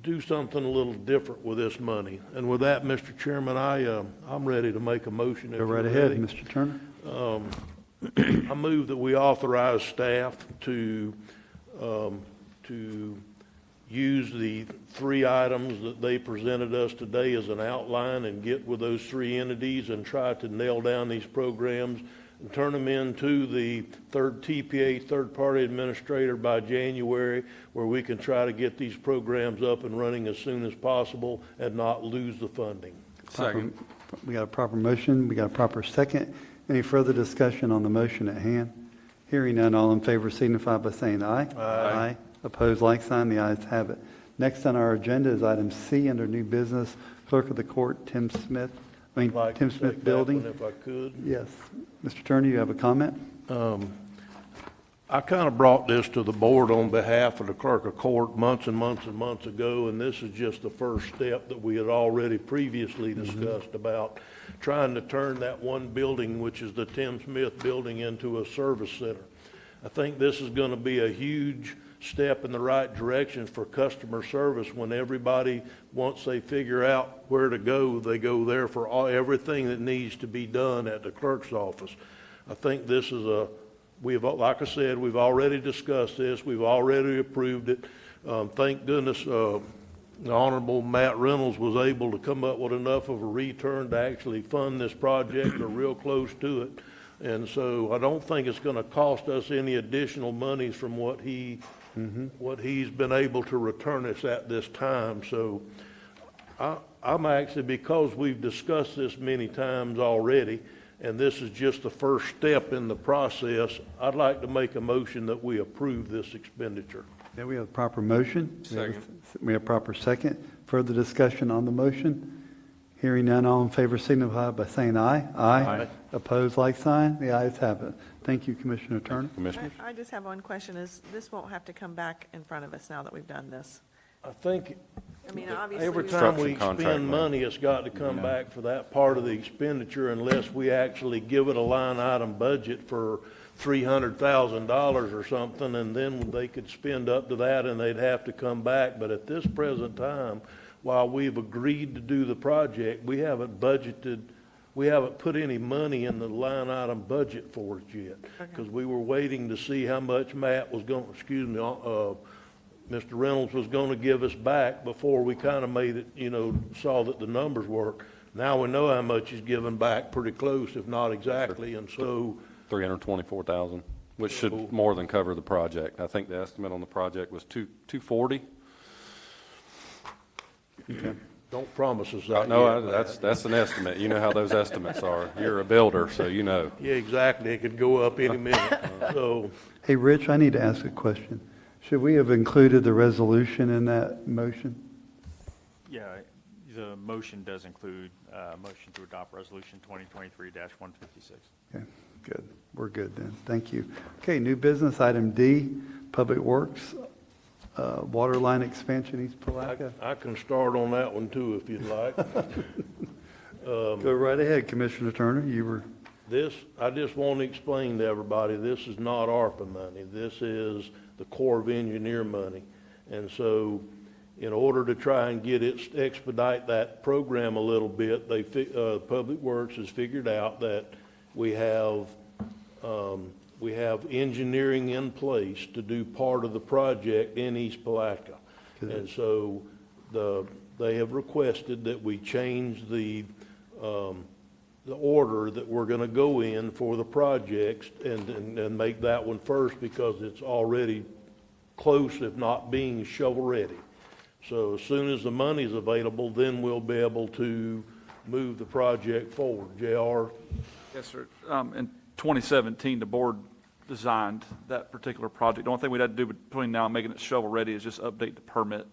do something a little different with this money. And with that, Mr. Chairman, I'm ready to make a motion. Go right ahead, Mr. Turner. I move that we authorize staff to use the 3 items that they presented us today as an outline and get with those 3 entities and try to nail down these programs and turn them into the TPA, third-party administrator, by January, where we can try to get these programs up and running as soon as possible and not lose the funding. Second. We got a proper motion, we got a proper second. Any further discussion on the motion at hand? Hearing none, all in favor signify by saying aye. Aye. Opposed, like sign. The ayes have it. Next on our agenda is item C under new business. Clerk of the Court, Tim Smith Building. If I could. Yes. Mr. Turner, you have a comment? I kind of brought this to the board on behalf of the clerk of court months and months and months ago, and this is just the first step that we had already previously discussed about trying to turn that one building, which is the Tim Smith Building, into a service center. I think this is going to be a huge step in the right direction for customer service when everybody, once they figure out where to go, they go there for everything that needs to be done at the clerk's office. I think this is like I said, we've already discussed this. We've already approved it. Thank goodness the Honorable Matt Reynolds was able to come up with enough of a return to actually fund this project or real close to it. And so I don't think it's going to cost us any additional monies from what he's been able to return us at this time. So I'm actually, because we've discussed this many times already, and this is just the first step in the process, I'd like to make a motion that we approve this expenditure. Then we have a proper motion. Second. We have proper second. Further discussion on the motion? Hearing none, all in favor signify by saying aye. Aye. Opposed, like sign. The ayes have it. Thank you, Commissioner Turner. Commissioners? I just have one question. This won't have to come back in front of us now that we've done this? I think I mean, obviously. every time we Construction contract expend money, it's got to come back for that part of the expenditure unless we actually give it a line item budget for $300,000 or something, and then they could spend up to that and they'd have to come back. But at this present time, while we've agreed to do the project, we haven't put any money in the line item budget for it yet. Because we were waiting to see how much Mr. Reynolds was going to give us back before we kind of made it, saw that the numbers work. Now we know how much he's given back, pretty close, if not exactly, and so. $324,000, which should more than cover the project. I think the estimate on the project was $240. Okay. Don't promise us that. No, yet, that's an estimate. You know how those estimates are. You're a builder, so you know. Yeah, exactly. It could go up any minute. So, Hey, Rich, I need to ask a question. Should we have included the resolution in that motion? Yeah, the motion does include motion to adopt Resolution 2023-156. Okay, good. We're good then. Thank you. Okay, new business, item D, Public Works, water line expansion, East Palaca. I can start on that one too, if you'd like. Go right ahead, Commissioner Turner. You were. I just want to explain to everybody, this is not ARPA money. This is the Corps of Engineer money. And so in order to try and expedite that program a little bit, Public Works has figured out that we have engineering in place to do part of the project in East Palaca. And so they have requested that we change the order that we're going to go in for the projects and make that one first because it's already close, if not being shovel ready. So as soon as the money's available, then we'll be able to move the project forward. JR? Yes, sir. In 2017, the board designed that particular project. The only thing we'd had to do between now and making it shovel ready is just update the permit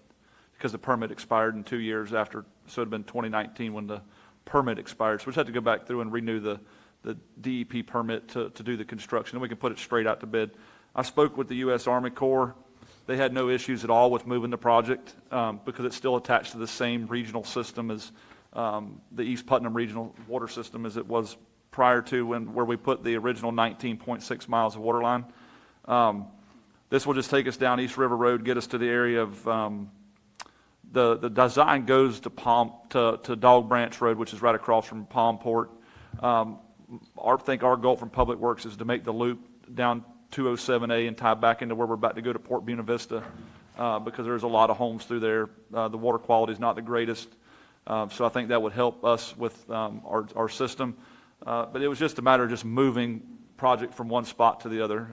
because the permit expired in 2 years after, so it'd been 2019 when the permit expired. So we just had to go back through and renew the DEP permit to do the construction, and we can put it straight out to bid. I spoke with the U.S. Army Corps. They had no issues at all with moving the project because it's still attached to the same regional system as the East Putnam Regional Water System as it was prior to where we put the original 19.6 miles of water line. This will just take us down East River Road, get us to the area of the design goes to Dog Branch Road, which is right across from Palmport. I think our goal from Public Works is to make the loop down 207A and tie back into where we're about to go to Port Buena Vista because there's a lot of homes through there. The water quality is not the greatest. So I think that would help us with our system. But it was just a matter of just moving project from one spot to the other.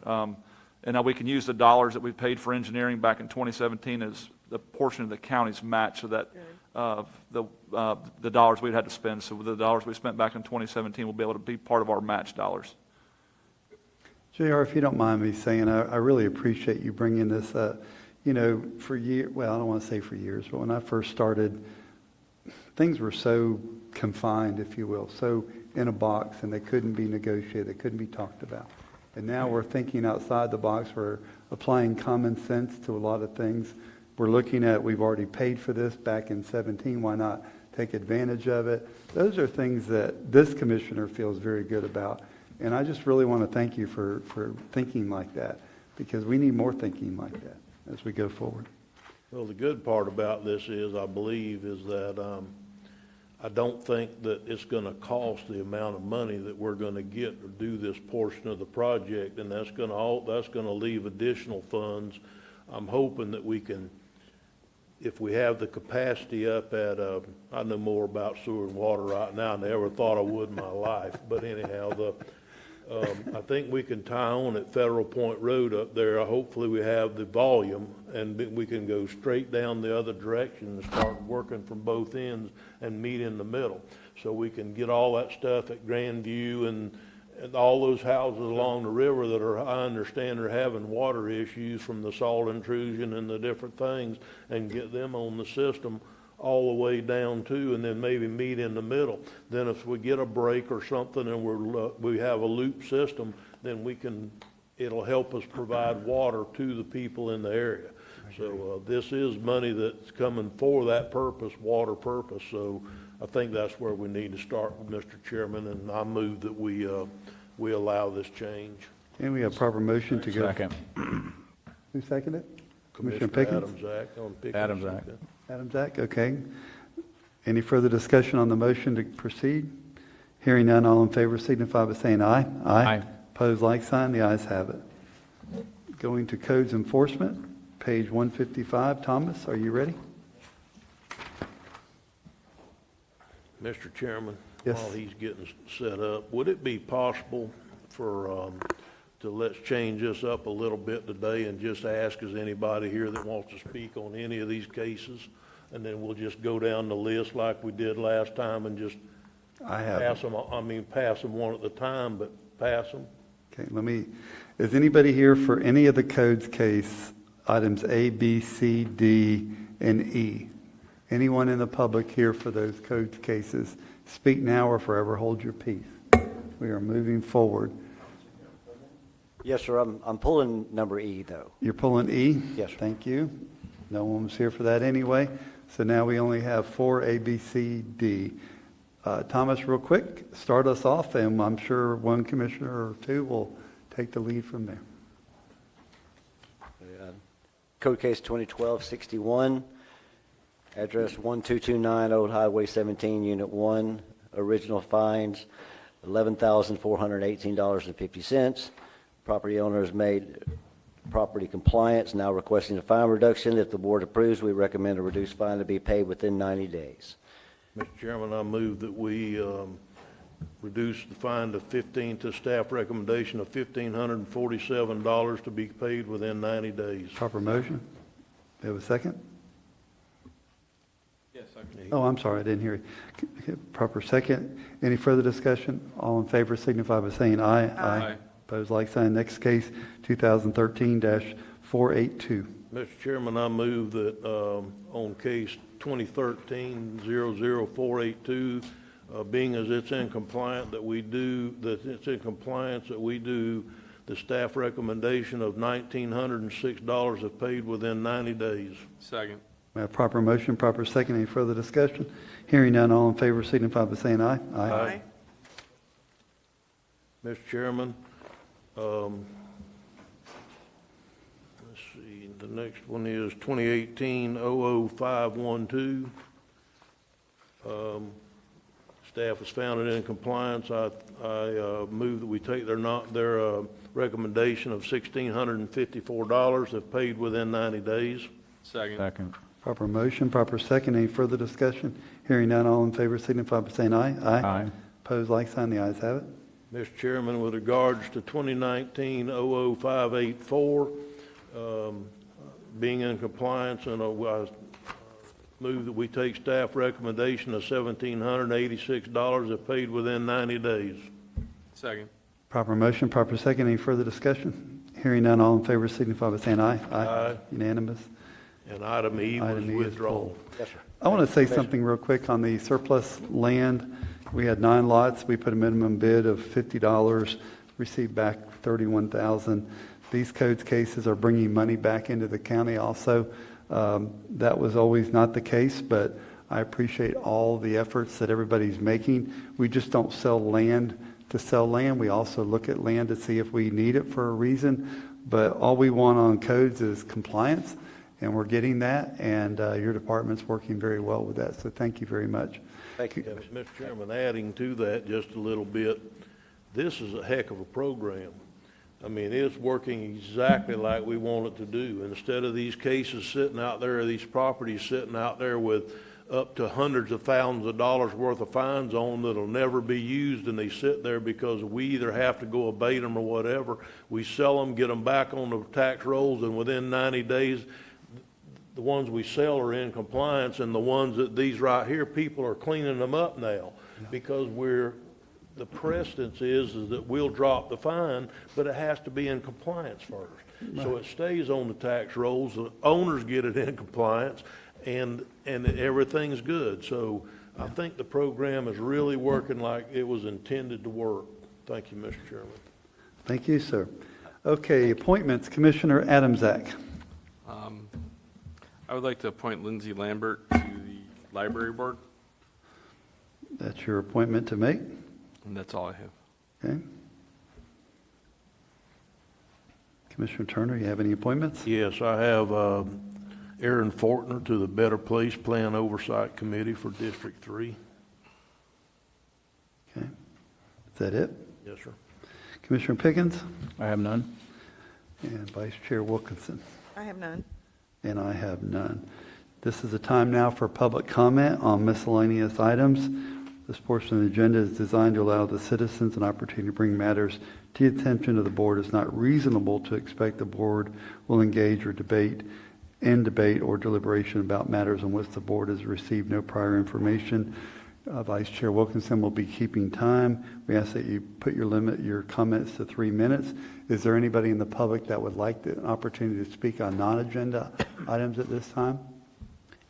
And now we can use the dollars that we paid for engineering back in 2017 as the portion of the county's match, so that the dollars we'd had to spend. So the dollars we spent back in 2017 will be able to be part of our match dollars. JR, if you don't mind me saying, I really appreciate you bringing this up. You know, for years, well, I don't want to say for years, but when I first started, things were so confined, if you will, so in a box, and they couldn't be negotiated, they couldn't be talked about. And now we're thinking outside the box. We're applying common sense to a lot of things. We're looking at, we've already paid for this back in 17. Why not take advantage of it? Those are things that this commissioner feels very good about. And I just really want to thank you for thinking like that, because we need more thinking like that as we go forward. Well, the good part about this is, I believe, is that I don't think that it's going to cost the amount of money that we're going to get to do this portion of the project, and that's going to leave additional funds. I'm hoping that we can, if we have the capacity up at, I know more about sewer and water right now than I ever thought I would in my life, but anyhow, I think we can tie on at Federal Point Road up there. Hopefully we have the volume, and we can go straight down the other direction and start working from both ends and meet in the middle. So we can get all that stuff at Grandview and all those houses along the river that I understand are having water issues from the salt intrusion and the different things, and get them on the system all the way down to, and then maybe meet in the middle. Then if we get a break or something and we have a loop system, then it'll help us provide water to the people in the area. So this is money that's coming for that purpose, water purpose. So I think that's where we need to start, Mr. Chairman, and I move that we allow this change. And we have proper motion to go. Second. Who seconded it? Commissioner Commissioner Pickens? Adams Act. Adams Act, okay. Any further discussion on the motion to proceed? Hearing none, all in favor signify by saying aye. Aye. Opposed, like sign. The ayes have it. Going to codes enforcement, page 155. Thomas, are you ready? Mr. Chairman, Yes. while he's getting set up, would it be possible for, let's change this up a little bit today and just ask, is anybody here that wants to speak on any of these cases? And then we'll just go down the list like we did last time and just pass them one at a time, but pass them. Okay, is anybody here for any of the codes case, items A, B, C, D, and E? Anyone in the public here for those codes cases? Speak now or forever hold your peace. We are moving forward. Yes, sir. I'm pulling number E, though. You're pulling E? Yes, sir. Thank you. No one was here for that anyway. So now we only have 4 A, B, C, D. Thomas, real quick, start us off, and I'm sure one commissioner or two will take the lead from there. Code case 2012-61, address 1229 Old Highway 17, Unit 1. Original fines, $11,418.50. Property owner has made property compliance, now requesting a fine reduction. If the board approves, we recommend a reduced fine to be paid within 90 days. Mr. Chairman, I move that we reduce the fine to staff recommendation of $1,547 to be paid within 90 days. Proper motion. Do you have a second? Yes, second. Oh, I'm sorry, I didn't hear you. Okay, proper second. Any further discussion? All in favor signify by saying aye. Aye. Opposed, like sign. Next case, 2013-482. Mr. Chairman, I move that on case 2013-00482, being as it's in compliance that we do The staff recommendation of $1,906 if paid within 90 days. Second. We have proper motion, proper second. Any further discussion? Hearing none, all in favor signify by saying aye. Aye. Mr. Chairman, let's see, the next one is 2018-00512. Staff has found it in compliance. I move that we take their recommendation of $1,654 if paid within 90 days. Second. Proper motion, proper second. Any further discussion? Hearing none, all in favor signify by saying aye. Aye. Opposed, like sign. The ayes have it. Mr. Chairman, with regards to 2019-00584, being in compliance, and I move that we take staff recommendation of $1,786 if paid within 90 days. Second. Proper motion, proper second. Any further discussion? Hearing none, all in favor signify by saying aye. Aye. Unanimous. And item E was Item E is withdrawn. pulled. Yes, sir. I want to say something real quick on the surplus land. We had 9 lots. We put a minimum bid of $50, received back $31,000. These codes cases are bringing money back into the county also. That was always not the case, but I appreciate all the efforts that everybody's making. We just don't sell land to sell land. We also look at land to see if we need it for a reason. But all we want on codes is compliance, and we're getting that, and your department's working very well with that. So thank you very much. Thank you. Yes, Mr. Chairman, adding to that just a little bit, this is a heck of a program. I mean, it's working exactly like we want it to do. Instead of these cases sitting out there, these properties sitting out there with up to hundreds of thousands of dollars worth of fines on that'll never be used, and they sit there because we either have to go abate them or whatever. We sell them, get them back on the tax rolls, and within 90 days, the ones we sell are in compliance, and the ones that these right here, people are cleaning them up now because the precedence is that we'll drop the fine, but it has to be in compliance first. Right. So it stays on the tax rolls, the owners get it in compliance, and everything's good. So I think the program is really working like it was intended to work. Thank you, Mr. Chairman. Thank you, sir. Okay, appointments. Commissioner Adamczak. I would like to appoint Lindsay Lambert to the library board, That's your appointment to make. and that's all I have. Okay. Commissioner Turner, you have any appointments? Yes, I have Aaron Fortner to the Better Place Plan Oversight Committee for District 3. Okay. Is that it? Yes, sir. Commissioner Pickens? I have none. And Vice Chair Wilkinson? I have none. And I have none. This is the time now for public comment on miscellaneous items. This portion of the agenda is designed to allow the citizens an opportunity to bring matters to the attention of the board. It's not reasonable to expect the board will engage or debate or deliberation about matters on which the board has received no prior information. Vice Chair Wilkinson will be keeping time. We ask that you put your comments to 3 minutes. Is there anybody in the public that would like an opportunity to speak on non-agenda items at this time?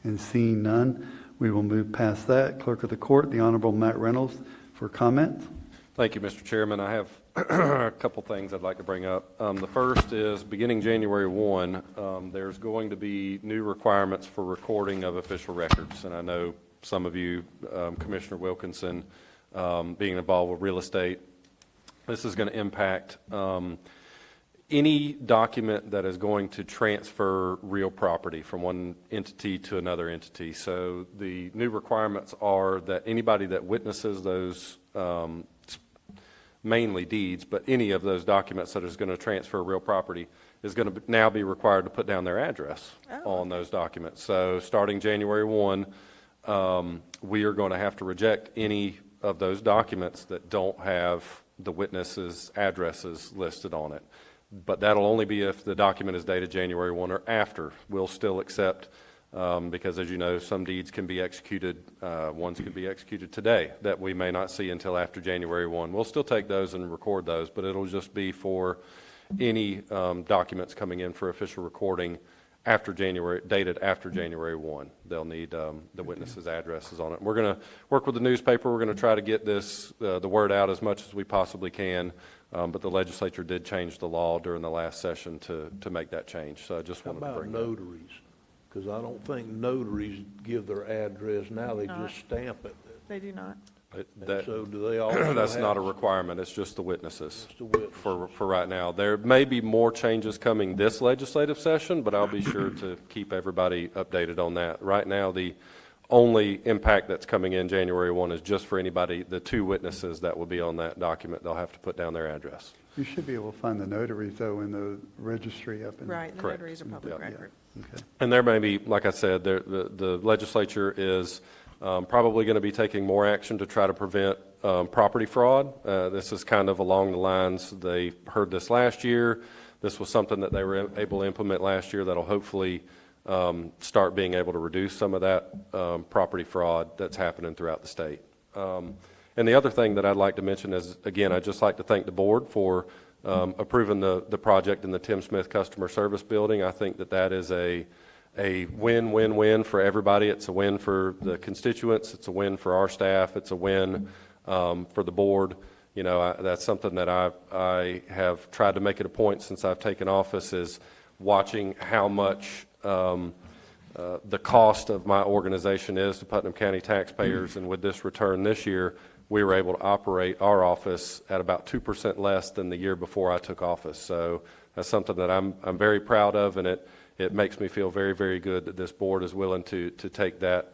And seeing none, we will move past that. Clerk of the Court, the Honorable Matt Reynolds, for comments. Thank you, Mr. Chairman. I have a couple things I'd like to bring up. The first is, beginning January 1, there's going to be new requirements for recording of official records. And I know some of you, Commissioner Wilkinson, being involved with real estate, this is going to impact any document that is going to transfer real property from one entity to another entity. So the new requirements are that anybody that witnesses those, mainly deeds, but any of those documents that is going to transfer real property is going to now be required to put down their address on those documents. So starting January 1, we are going to have to reject any of those documents that don't have the witnesses' addresses listed on it. But that'll only be if the document is dated January 1 or after. We'll still accept, because as you know, some deeds can be executed, ones can be executed today that we may not see until after January 1. We'll still take those and record those, but it'll just be for any documents coming in for official recording dated after January 1. They'll need the witnesses' addresses on it. We're going to work with the newspaper. We're going to try to get this the word out as much as we possibly can. But the legislature did change the law during the last session to make that change. So I just How wanted to about bring that. notaries? Because I don't think notaries give their address now, they just stamp it. They do not. That- So do they also That's have not a to- requirement, it's just the witnesses. Just the witnesses. For right now. There may be more changes coming this legislative session, but I'll be sure to keep everybody updated on that. Right now, the only impact that's coming in January 1 is just for anybody, the 2 witnesses that will be on that document. They'll have to put down their address. You should be able to find the notaries, though, in the registry up in. Right, the Correct. notaries are public Yeah. record. Okay. And there may be, like I said, the legislature is probably going to be taking more action to try to prevent property fraud. This is kind of along the lines, they heard this last year. This was something that they were able to implement last year that'll hopefully start being able to reduce some of that property fraud that's happening throughout the state. And the other thing that I'd like to mention is, again, I'd just like to thank the board for approving the project in the Tim Smith Customer Service Building. I think that is a win-win-win for everybody. It's a win for the constituents. It's a win for our staff. It's a win for the board. You know, that's something that I have tried to make it a point since I've taken office, is watching how much the cost of my organization is to Putnam County taxpayers. And with this return this year, we were able to operate our office at about 2% less than the year before I took office. So that's something that I'm very proud of, and it makes me feel very, very good that this board is willing to take that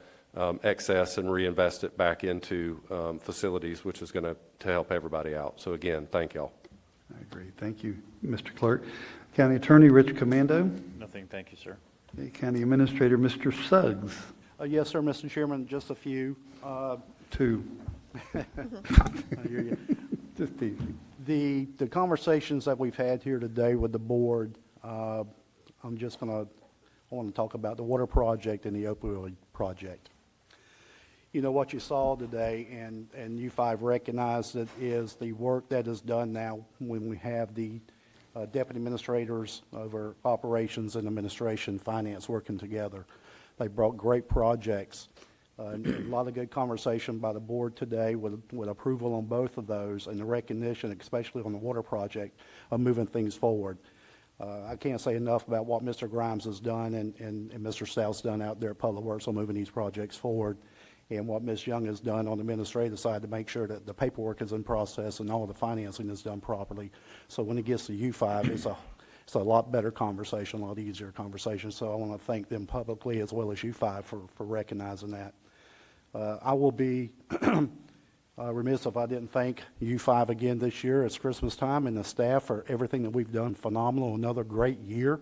excess and reinvest it back into facilities, which is going to help everybody out. So again, thank y'all. I agree. Thank you, Mr. Clerk. County Attorney Rich Commando. Nothing, thank you, sir. Okay, County Administrator Mr. Suggs. Yes, sir, Mr. Chairman, just a few. 2. I hear you. Just easy. The conversations that we've had here today with the board, I want to talk about the water project and the opioid project. You know, what you saw today, and you 5 recognized it, is the work that is done now when we have the deputy administrators over operations and administration, finance working together. They brought great projects. And a lot of good conversation by the board today with approval on both of those, and the recognition, especially on the water project, of moving things forward. I can't say enough about what Mr. Grimes has done and Mr. South's done out there at Public Works on moving these projects forward, and what Ms. Young has done on the administrative side to make sure that the paperwork is in process and all the financing is done properly. So when it gets to U5, it's a lot better conversation, a lot easier conversation. So I want to thank them publicly as well as U5 for recognizing that. I will be remiss if I didn't thank U5 again this year. It's Christmas time, and the staff for everything that we've done. Phenomenal. Another great year.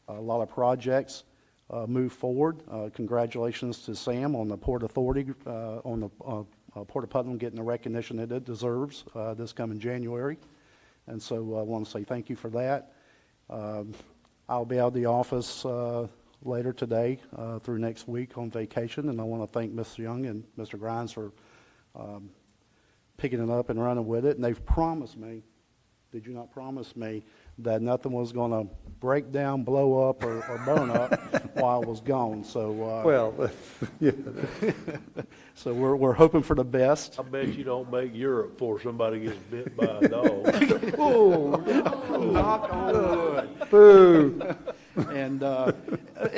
A lot of projects move forward. Congratulations to Sam on the Port Authority, on the Port of Putnam getting the recognition that it deserves this coming January. And so I want to say thank you for that. I'll be out of the office later today through next week on vacation, and I want to thank Ms. Young and Mr. Grimes for picking it up and running with it. And they've promised me, did you not promise me, that nothing was going to break down, blow up, or burn up while I was gone? So Well, yeah. so we're hoping for the best. I bet you don't make Europe before somebody gets bit by a dog. Ooh, knock on wood. Boo. And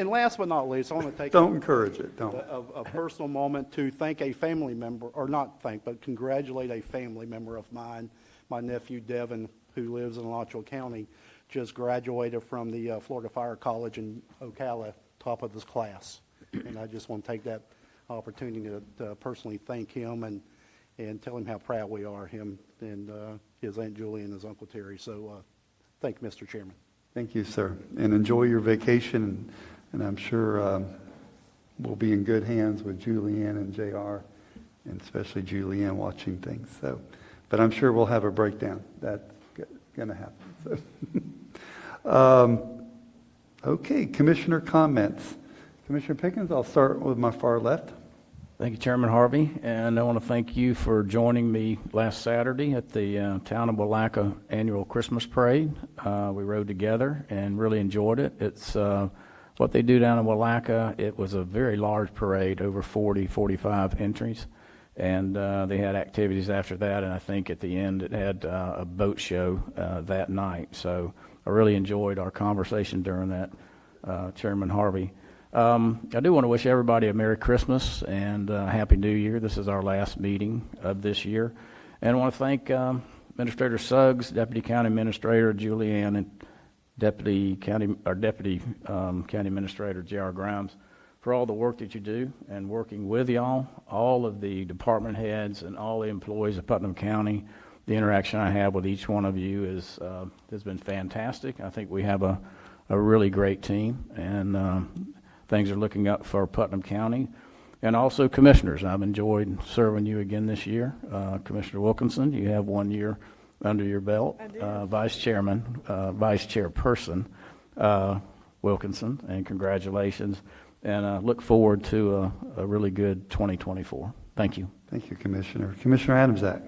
last but not least, I want to take Don't encourage it. Don't. a personal moment to thank a family member, or not thank, but congratulate a family member of mine, my nephew Devin, who lives in Alachua County, just graduated from the Florida Fire College in Ocala, top of his class. And I just want to take that opportunity to personally thank him and tell him how proud we are, him and his Aunt Julie and his Uncle Terry. So thank you, Mr. Chairman. Thank you, sir. And enjoy your vacation. And I'm sure we'll be in good hands with Julianne and JR, and especially Julianne watching things. So, but I'm sure we'll have a breakdown. That's going to happen. So. Okay, Commissioner comments. Commissioner Pickens, I'll start with my far left. Thank you, Chairman Harvey, and I want to thank you for joining me last Saturday at the Town of Willaca annual Christmas parade. We rode together and really enjoyed it. It's what they do down in Willaca. It was a very large parade, over 40, 45 entries. And they had activities after that, and I think at the end it had a boat show that night. So I really enjoyed our conversation during that, Chairman Harvey. I do want to wish everybody a Merry Christmas and Happy New Year. This is our last meeting of this year. And I want to thank Administrator Suggs, Deputy County Administrator Julianne, and Deputy County Administrator J.R. Grimes for all the work that you do and working with y'all, all of the department heads and all the employees of Putnam County. The interaction I have with each one of you has been fantastic. I think we have a really great team, and things are looking up for Putnam County. And also commissioners. I've enjoyed serving you again this year. Commissioner Wilkinson, you have 1 year under your belt. Vice Chairperson Wilkinson, and congratulations. And look forward to a really good 2024. Thank you. Thank you, Commissioner. Commissioner Adamczak.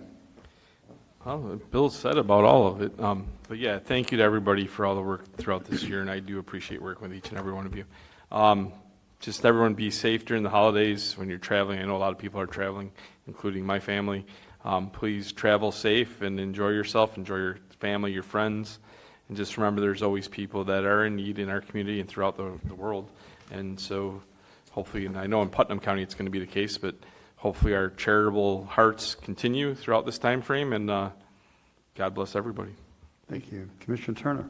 Well, Bill said about all of it. But yeah, thank you to everybody for all the work throughout this year, and I do appreciate working with each and every one of you. Just everyone be safe during the holidays when you're traveling. I know a lot of people are traveling, including my family. Please travel safe and enjoy yourself, enjoy your family, your friends, and just remember there's always people that are in need in our community and throughout the world. And so hopefully, and I know in Putnam County it's going to be the case, but hopefully our charitable hearts continue throughout this time frame, and God bless everybody. Thank you. Commissioner Turner.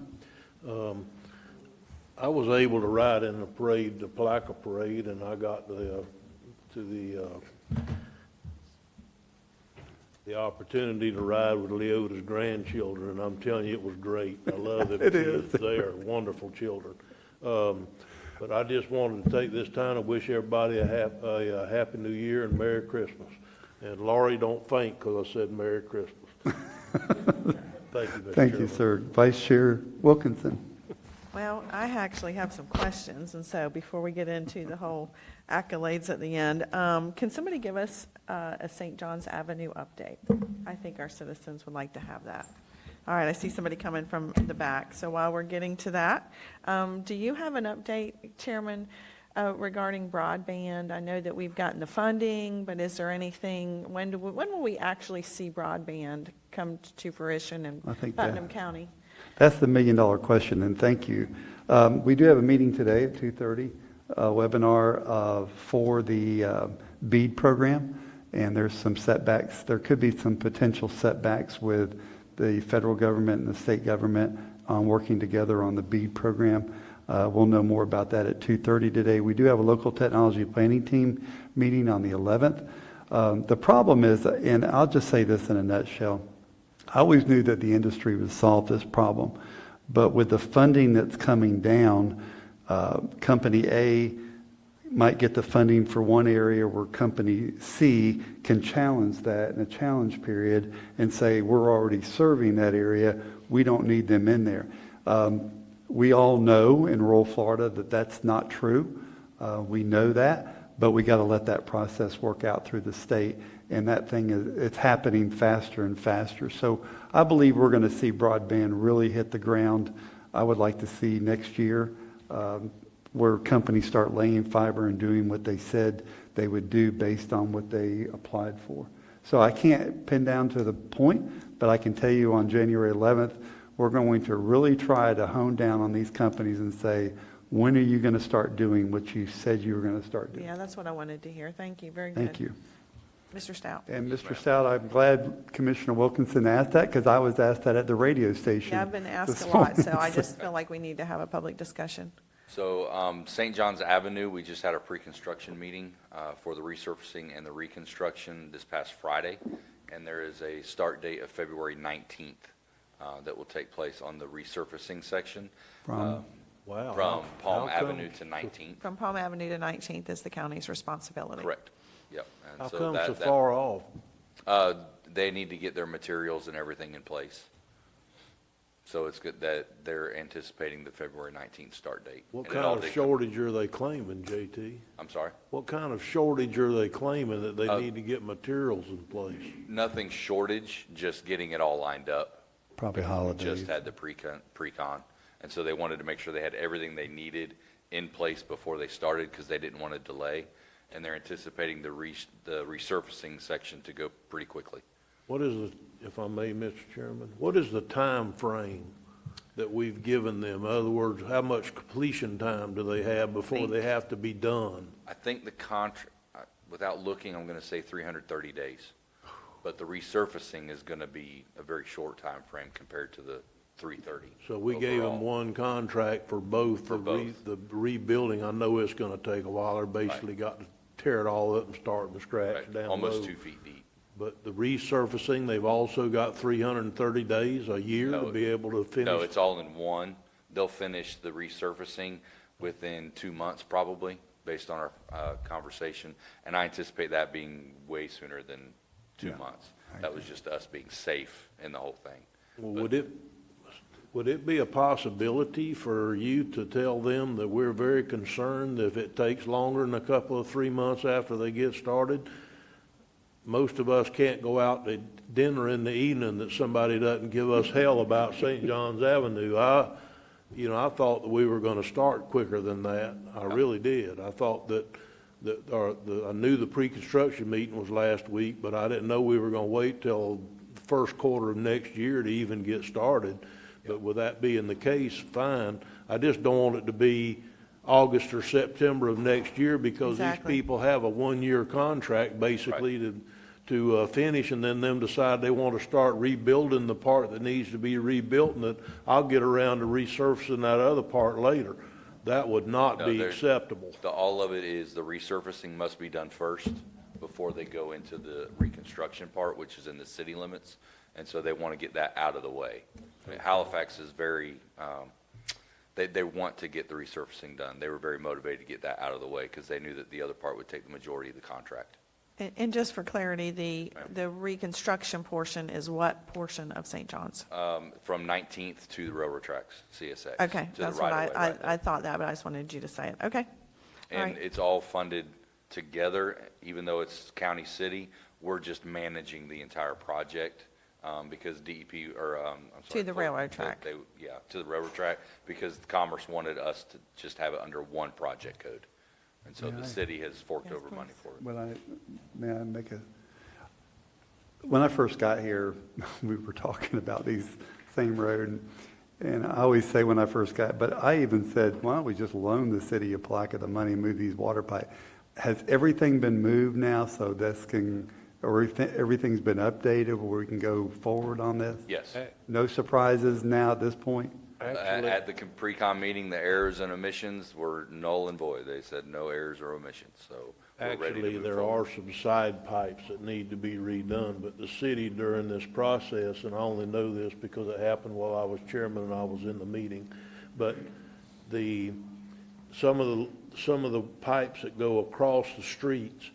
I was able to ride in the parade, the Palaca parade, and I got the opportunity to ride with Leota's grandchildren, and I'm telling you, it was great. I love them kids. They are wonderful children. But I just wanted to take this time to wish everybody a happy New Year and Merry Christmas. And Laurie, don't faint because I said Merry Christmas. Thank you, Mr. Thank you, sir. Vice Chair Wilkinson. Well, I actually have some questions, and so before we get into the whole accolades at the end, can somebody give us a St. John's Avenue update? I think our citizens would like to have that. All right, I see somebody coming from the back. So while we're getting to that, do you have an update, Chairman, regarding broadband? I know that we've gotten the funding, but is there anything, when will we actually see broadband come to fruition in Putnam County? That's the million-dollar question, and thank you. We do have a meeting today at 2:30, a webinar for the BEAD program, and there's some setbacks. There could be some potential setbacks with the federal government and the state government working together on the BEAD program. We'll know more about that at 2:30 today. We do have a local technology planning team meeting on the 11th. The problem is, and I'll just say this in a nutshell, I always knew that the industry would solve this problem, but with the funding that's coming down, Company A might get the funding for one area where Company C can challenge that in a challenge period and say, we're already serving that area, we don't need them in there. We all know in rural Florida that that's not true. We know that, but we got to let that process work out through the state. And that thing it's happening faster and faster. So I believe we're going to see broadband really hit the ground. I would like to see next year where companies start laying fiber and doing what they said they would do based on what they applied for. So I can't pin down to the point, but I can tell you on January 11th, we're going to really try to hone down on these companies and say, when are you going to start doing what you said you were going to start doing? Yeah, that's what I wanted to hear. Thank you. Very good. Thank you. Mr. Stout. And Mr. Stout, I'm glad Commissioner Wilkinson asked that because I was asked that at the radio station. Yeah, I've been asked a lot, so I just feel like we need to have a public discussion. So St. John's Avenue, we just had a pre-construction meeting for the resurfacing and the reconstruction this past Friday, and there is a start date of February 19th that will take place on the resurfacing section. From Palm Avenue to 19th. From Palm Avenue to 19th is the county's responsibility. Correct. Yep. And How so come that, so far off? They need to get their materials and everything in place. So it's good that they're anticipating the February 19th start date. What kind of shortage are they claiming, JT? I'm sorry? What kind of shortage are they claiming that they need to get materials in place? Nothing shortage, just getting it all lined up. Probably holidays. Just had the pre-con. And so they wanted to make sure they had everything they needed in place before they started because they didn't want to delay, and they're anticipating the resurfacing section to go pretty quickly. What is the, if I may, Mr. Chairman, what is the time frame that we've given them? In other words, how much completion time do they have before they have to be done? I think the contract, without looking, I'm going to say 330 days. But the resurfacing is going to be a very short time frame compared to the 330. So we gave them one contract for both. The rebuilding, I know it's going to take a while. They're basically got to tear it all up and start from scratch down Almost low. 2 feet deep. But the resurfacing, they've also got 330 days, a year to be able to finish? No, it's all in one. They'll finish the resurfacing within 2 months probably, based on our conversation. And I anticipate that being way sooner than 2 months. That was just us being safe in the whole thing. Well, would it be a possibility for you to tell them that we're very concerned if it takes longer than a couple of 3 months after they get started? Most of us can't go out to dinner in the evening that somebody doesn't give us hell about St. John's Avenue. I thought that we were going to start quicker than that. I really did. I thought I knew the pre-construction meeting was last week, but I didn't know we were going to wait till the first quarter of next year to even get started. But with that being the case, fine. I just don't want it to be August or September of next year because these people have a one-year contract basically to finish, and then them decide they want to start rebuilding the part that needs to be rebuilt, and that I'll get around to resurfacing that other part later. That would not be acceptable. All of it is the resurfacing must be done first before they go into the reconstruction part, which is in the city limits. And so they want to get that out of the way. Halifax is very, they want to get the resurfacing done. They were very motivated to get that out of the way because they knew that the other part would take the majority of the contract. And just for clarity, the reconstruction portion is what portion of St. John's? From 19th to the railroad tracks, CSX. Okay, that's what I thought that, but I just wanted you to say it. Okay. And it's all funded together, even though it's county city. We're just managing the entire project because DEP, to the railroad track. To the railroad track, because Commerce wanted us to just have it under one project code. And so the city has forked over money for it. When I first got here, we were talking about these same road, and I always say when I first got, but I even said, why don't we just loan the city a plaque of the money and move these water pipes? Has everything been moved now so everything's been updated where we can go forward on this? Yes. No surprises now at this point? At the pre-com meeting, the errors and omissions were null and void. They said no errors or omissions, so we're ready to Actually, move there forward. are some side pipes that need to be redone, but the city during this process, and I only know this because it happened while I was chairman and I was in the meeting, but some of the pipes that go across the streets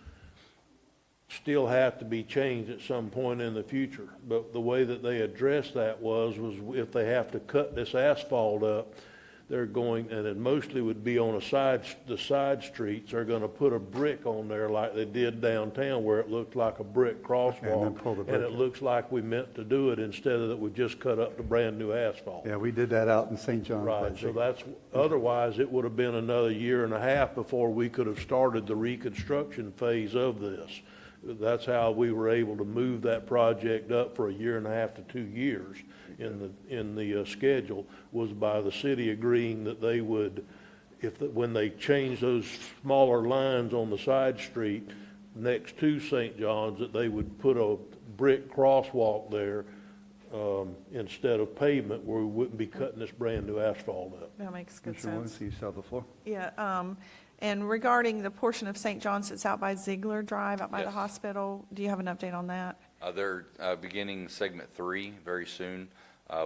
still have to be changed at some point in the future. But the way that they addressed that was if they have to cut this asphalt up, they're going, and it mostly would be on the side streets, they're going to put a brick on there like they did downtown where it looked like a brick crosswalk. And it looks like we meant to do it instead of that we just cut up the brand new asphalt. Yeah, we did that out in St. John's. Right, so otherwise it would have been another year and a half before we could have started the reconstruction phase of this. That's how we were able to move that project up for a year and a half to 2 years in the schedule, was by the city agreeing that they would, when they changed those smaller lines on the side street next to St. John's, that they would put a brick crosswalk there instead of pavement, where we wouldn't be cutting this brand new asphalt up. That makes good Mr. sense. Lawrence, you still have the floor. Yeah, and regarding the portion of St. John's that's out by Ziegler Drive, out by the Yes. hospital, do you have an update on that? They're beginning segment 3 very soon,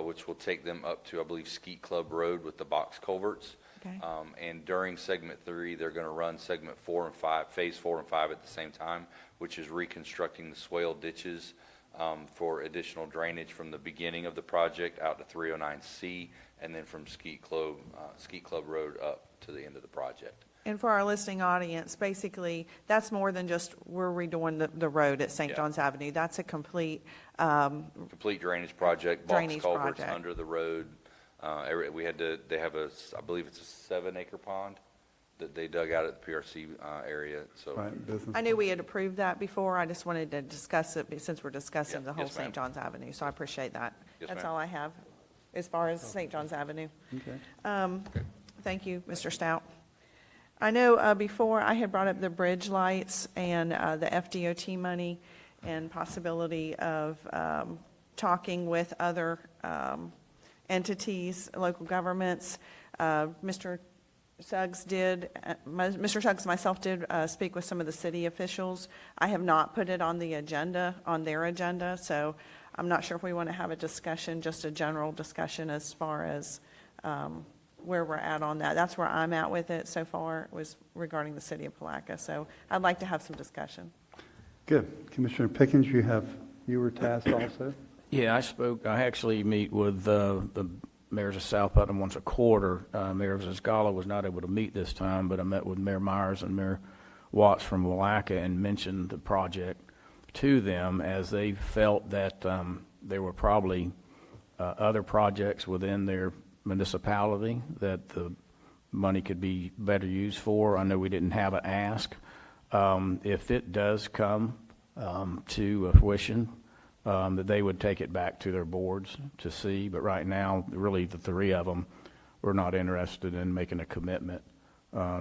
which will take them up to, I believe, Skeet Club Road with the box culverts. Okay. And during segment 3, they're going to run segment 4 and 5, phase 4 and 5 at the same time, which is reconstructing the swale ditches for additional drainage from the beginning of the project out to 309C, and then from Skeet Club Road up to the end of the project. And for our listening audience, basically, that's more than just we're redoing the road at St. John's Avenue. That's a complete Complete drainage project, box Drainage culverts project. under the road. They have I believe it's a 7-acre pond that they dug out at the PRC area, so. Right, business. I knew we had approved that before. I just wanted to discuss it since we're discussing Yeah, the whole yes, ma'am. St. John's Avenue, so I appreciate that. Yes, That's ma'am. all I have as far as St. John's Avenue. Okay. Thank you, Mr. Stout. I know before I had brought up the bridge lights and the FDOT money and possibility of talking with other entities, local governments. Mr. Suggs and myself did speak with some of the city officials. I have not put it on the agenda, on their agenda, so I'm not sure if we want to have a discussion, just a general discussion as far as where we're at on that. That's where I'm at with it so far, was regarding the city of Palaca. So I'd like to have some discussion. Good. Commissioner Pickens, you were tasked also? Yeah, I actually meet with the mayors of South Putnam once a quarter. Mayor Zazgala was not able to meet this time, but I met with Mayor Myers and Mayor Watts from Palaca and mentioned the project to them, as they felt that there were probably other projects within their municipality that the money could be better used for. I know we didn't have an ask. If it does come to fruition, that they would take it back to their boards to see. But right now, really, the three of them were not interested in making a commitment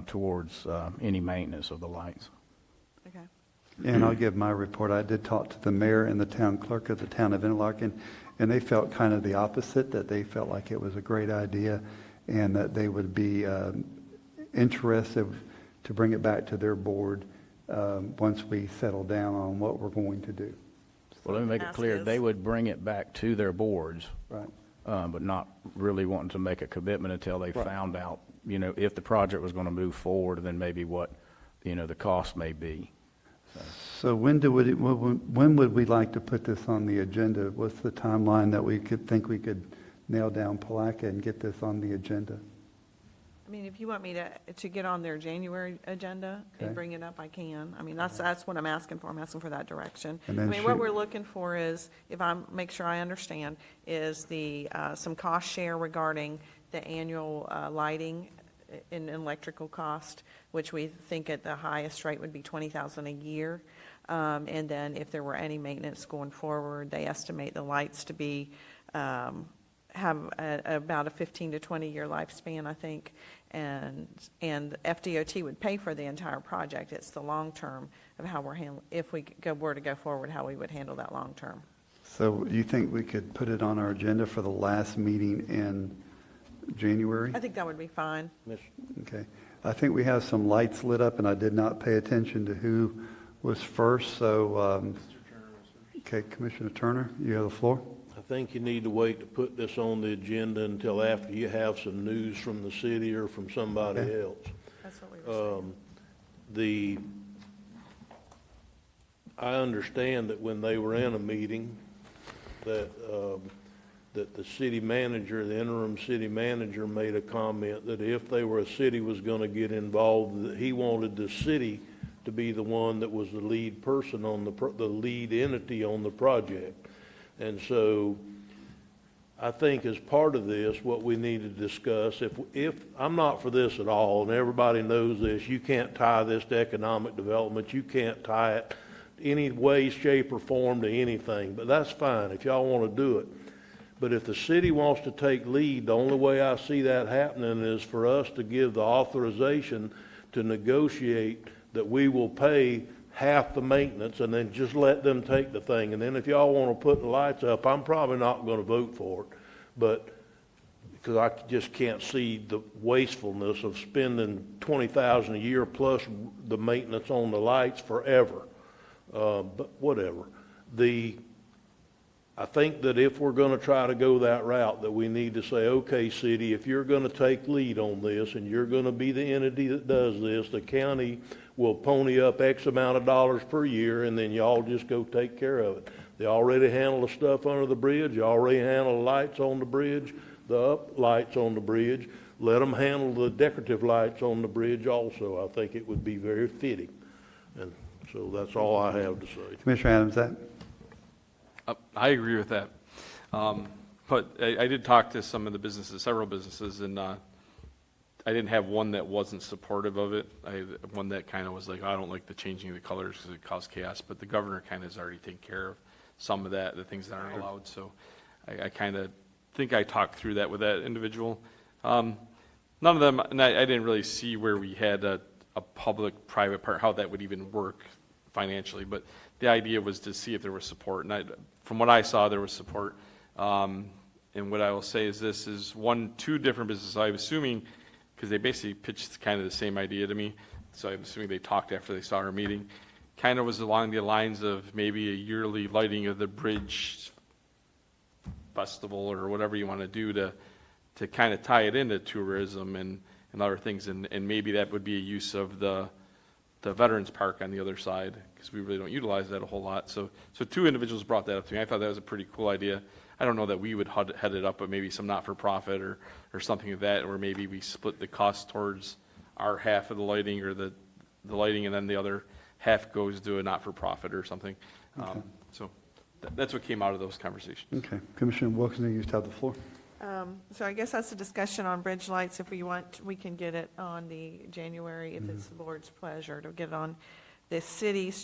towards any maintenance of the lights. Okay. And I'll give my report. I did talk to the mayor and the town clerk of the town of Interlaken, and they felt kind of the opposite, that they felt like it was a great idea and that they would be interested to bring it back to their board once we settle down on what we're going to do. Well, let me make it clear, they would bring it back to their boards, Right. but not really wanting to make a commitment until they found out, if the project was going to move forward, and then maybe what, the cost may be. So when would we like to put this on the agenda? What's the timeline that we could nail down Palaca and get this on the agenda? I mean, if you want me to get on their January agenda Okay. and bring it up, I can. I mean, that's what I'm asking for. I'm asking for that direction. I And then mean, what we're looking for is, make sure I understand, is some cost share regarding the annual lighting and electrical cost, which we think at the highest rate would be $20,000 a year. And then if there were any maintenance going forward, they estimate the lights to be have about a 15 to 20 year lifespan, I think, and FDOT would pay for the entire project. It's the long term of how we're handling, if we were to go forward, how we would handle that long term. So you think we could put it on our agenda for the last meeting in January? I think that would be fine. Okay. I think we have some lights lit up, and I did not pay attention to who was first, so, okay, Commissioner Turner, you have the floor. I think you need to wait to put this on the agenda until after you have some news from the city or from somebody else. That's what we were saying. I understand that when they were in a meeting, that the city manager, the interim city manager, made a comment that if a city was going to get involved, that he wanted the city to be the one that was the lead person on the lead entity on the project. And so I think as part of this, what we need to discuss, if I'm not for this at all, and everybody knows this, you can't tie this to economic development, you can't tie it any way, shape, or form to anything, but that's fine if y'all want to do it. But if the city wants to take lead, the only way I see that happening is for us to give the authorization to negotiate that we will pay half the maintenance and then just let them take the thing. And then if y'all want to put the lights up, I'm probably not going to vote for it, but because I just can't see the wastefulness of spending $20,000 a year plus the maintenance on the lights forever. But whatever. I think that if we're going to try to go that route, that we need to say, okay, city, if you're going to take lead on this and you're going to be the entity that does this, the county will pony up X amount of dollars per year, and then y'all just go take care of it. They already handle the stuff under the bridge. You already handle the lights on the bridge, the up lights on the bridge. Let them handle the decorative lights on the bridge also. I think it would be very fitting. And so that's all I have to say. Commissioner Adams, that? I agree with that. But I did talk to some of the businesses, several businesses, and I didn't have one that wasn't supportive of it. I had one that kind of was like, I don't like the changing of the colors because it caused chaos, but the governor kind of has already taken care of some of that, the things that aren't allowed, so I kind of think I talked through that with that individual. None of them, and I didn't really see where we had a public-private part, how that would even work financially, but the idea was to see if there was support, and from what I saw, there was support. And what I will say is this is two different businesses. I'm assuming, because they basically pitched kind of the same idea to me, so I'm assuming they talked after they saw our meeting, kind of was along the lines of maybe a yearly lighting of the bridge festival or whatever you want to do to kind of tie it into tourism and other things, and maybe that would be a use of the Veterans Park on the other side, because we really don't utilize that a whole lot. So two individuals brought that up to me. I thought that was a pretty cool idea. I don't know that we would head it up, but maybe some not-for-profit or something like that, or maybe we split the cost towards our half of the lighting or the lighting, and then the other half goes to a not-for-profit or something. Okay. So that's what came out of those conversations. Okay. Commissioner Wilkinson, you have the floor. So I guess that's a discussion on bridge lights. If we want, we can get it on the January, if it's the board's pleasure, to get it on the city's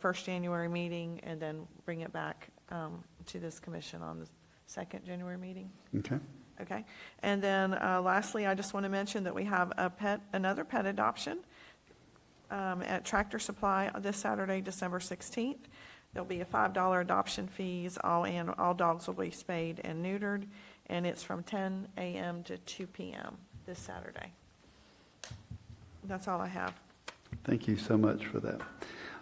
first January meeting, and then bring it back to this commission on the second January meeting. Okay. Okay. And then lastly, I just want to mention that we have another pet adoption at Tractor Supply this Saturday, December 16th. There'll be a $5 adoption fees. All dogs will be spayed and neutered, and it's from 10 a.m. to 2 p.m. this Saturday. That's all I have. Thank you so much for that.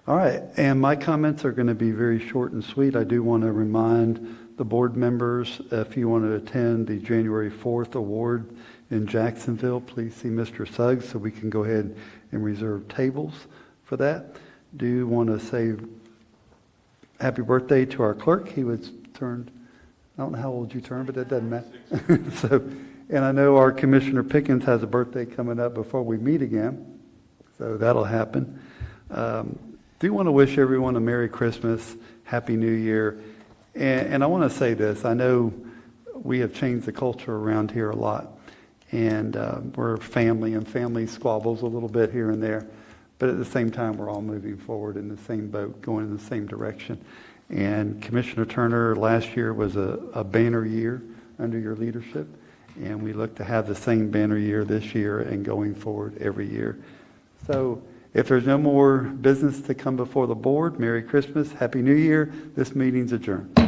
All right, and my comments are going to be very short and sweet. I do want to remind the board members, if you want to attend the January 4th award in Jacksonville, please see Mr. Suggs so we can go ahead and reserve tables for that. Do want to say happy birthday to our clerk. He was turned, I don't know how old you turned, but that doesn't matter. And I know our Commissioner Pickens has a birthday coming up before we meet again, so that'll happen. Do want to wish everyone a Merry Christmas, Happy New Year. And I want to say this. I know we have changed the culture around here a lot. And we're family, and family squabbles a little bit here and there. But at the same time, we're all moving forward in the same boat, going in the same direction. And Commissioner Turner, last year was a banner year under your leadership. And we look to have the same banner year this year and going forward every year. So if there's no more business to come before the board, Merry Christmas, Happy New Year. This meeting's adjourned.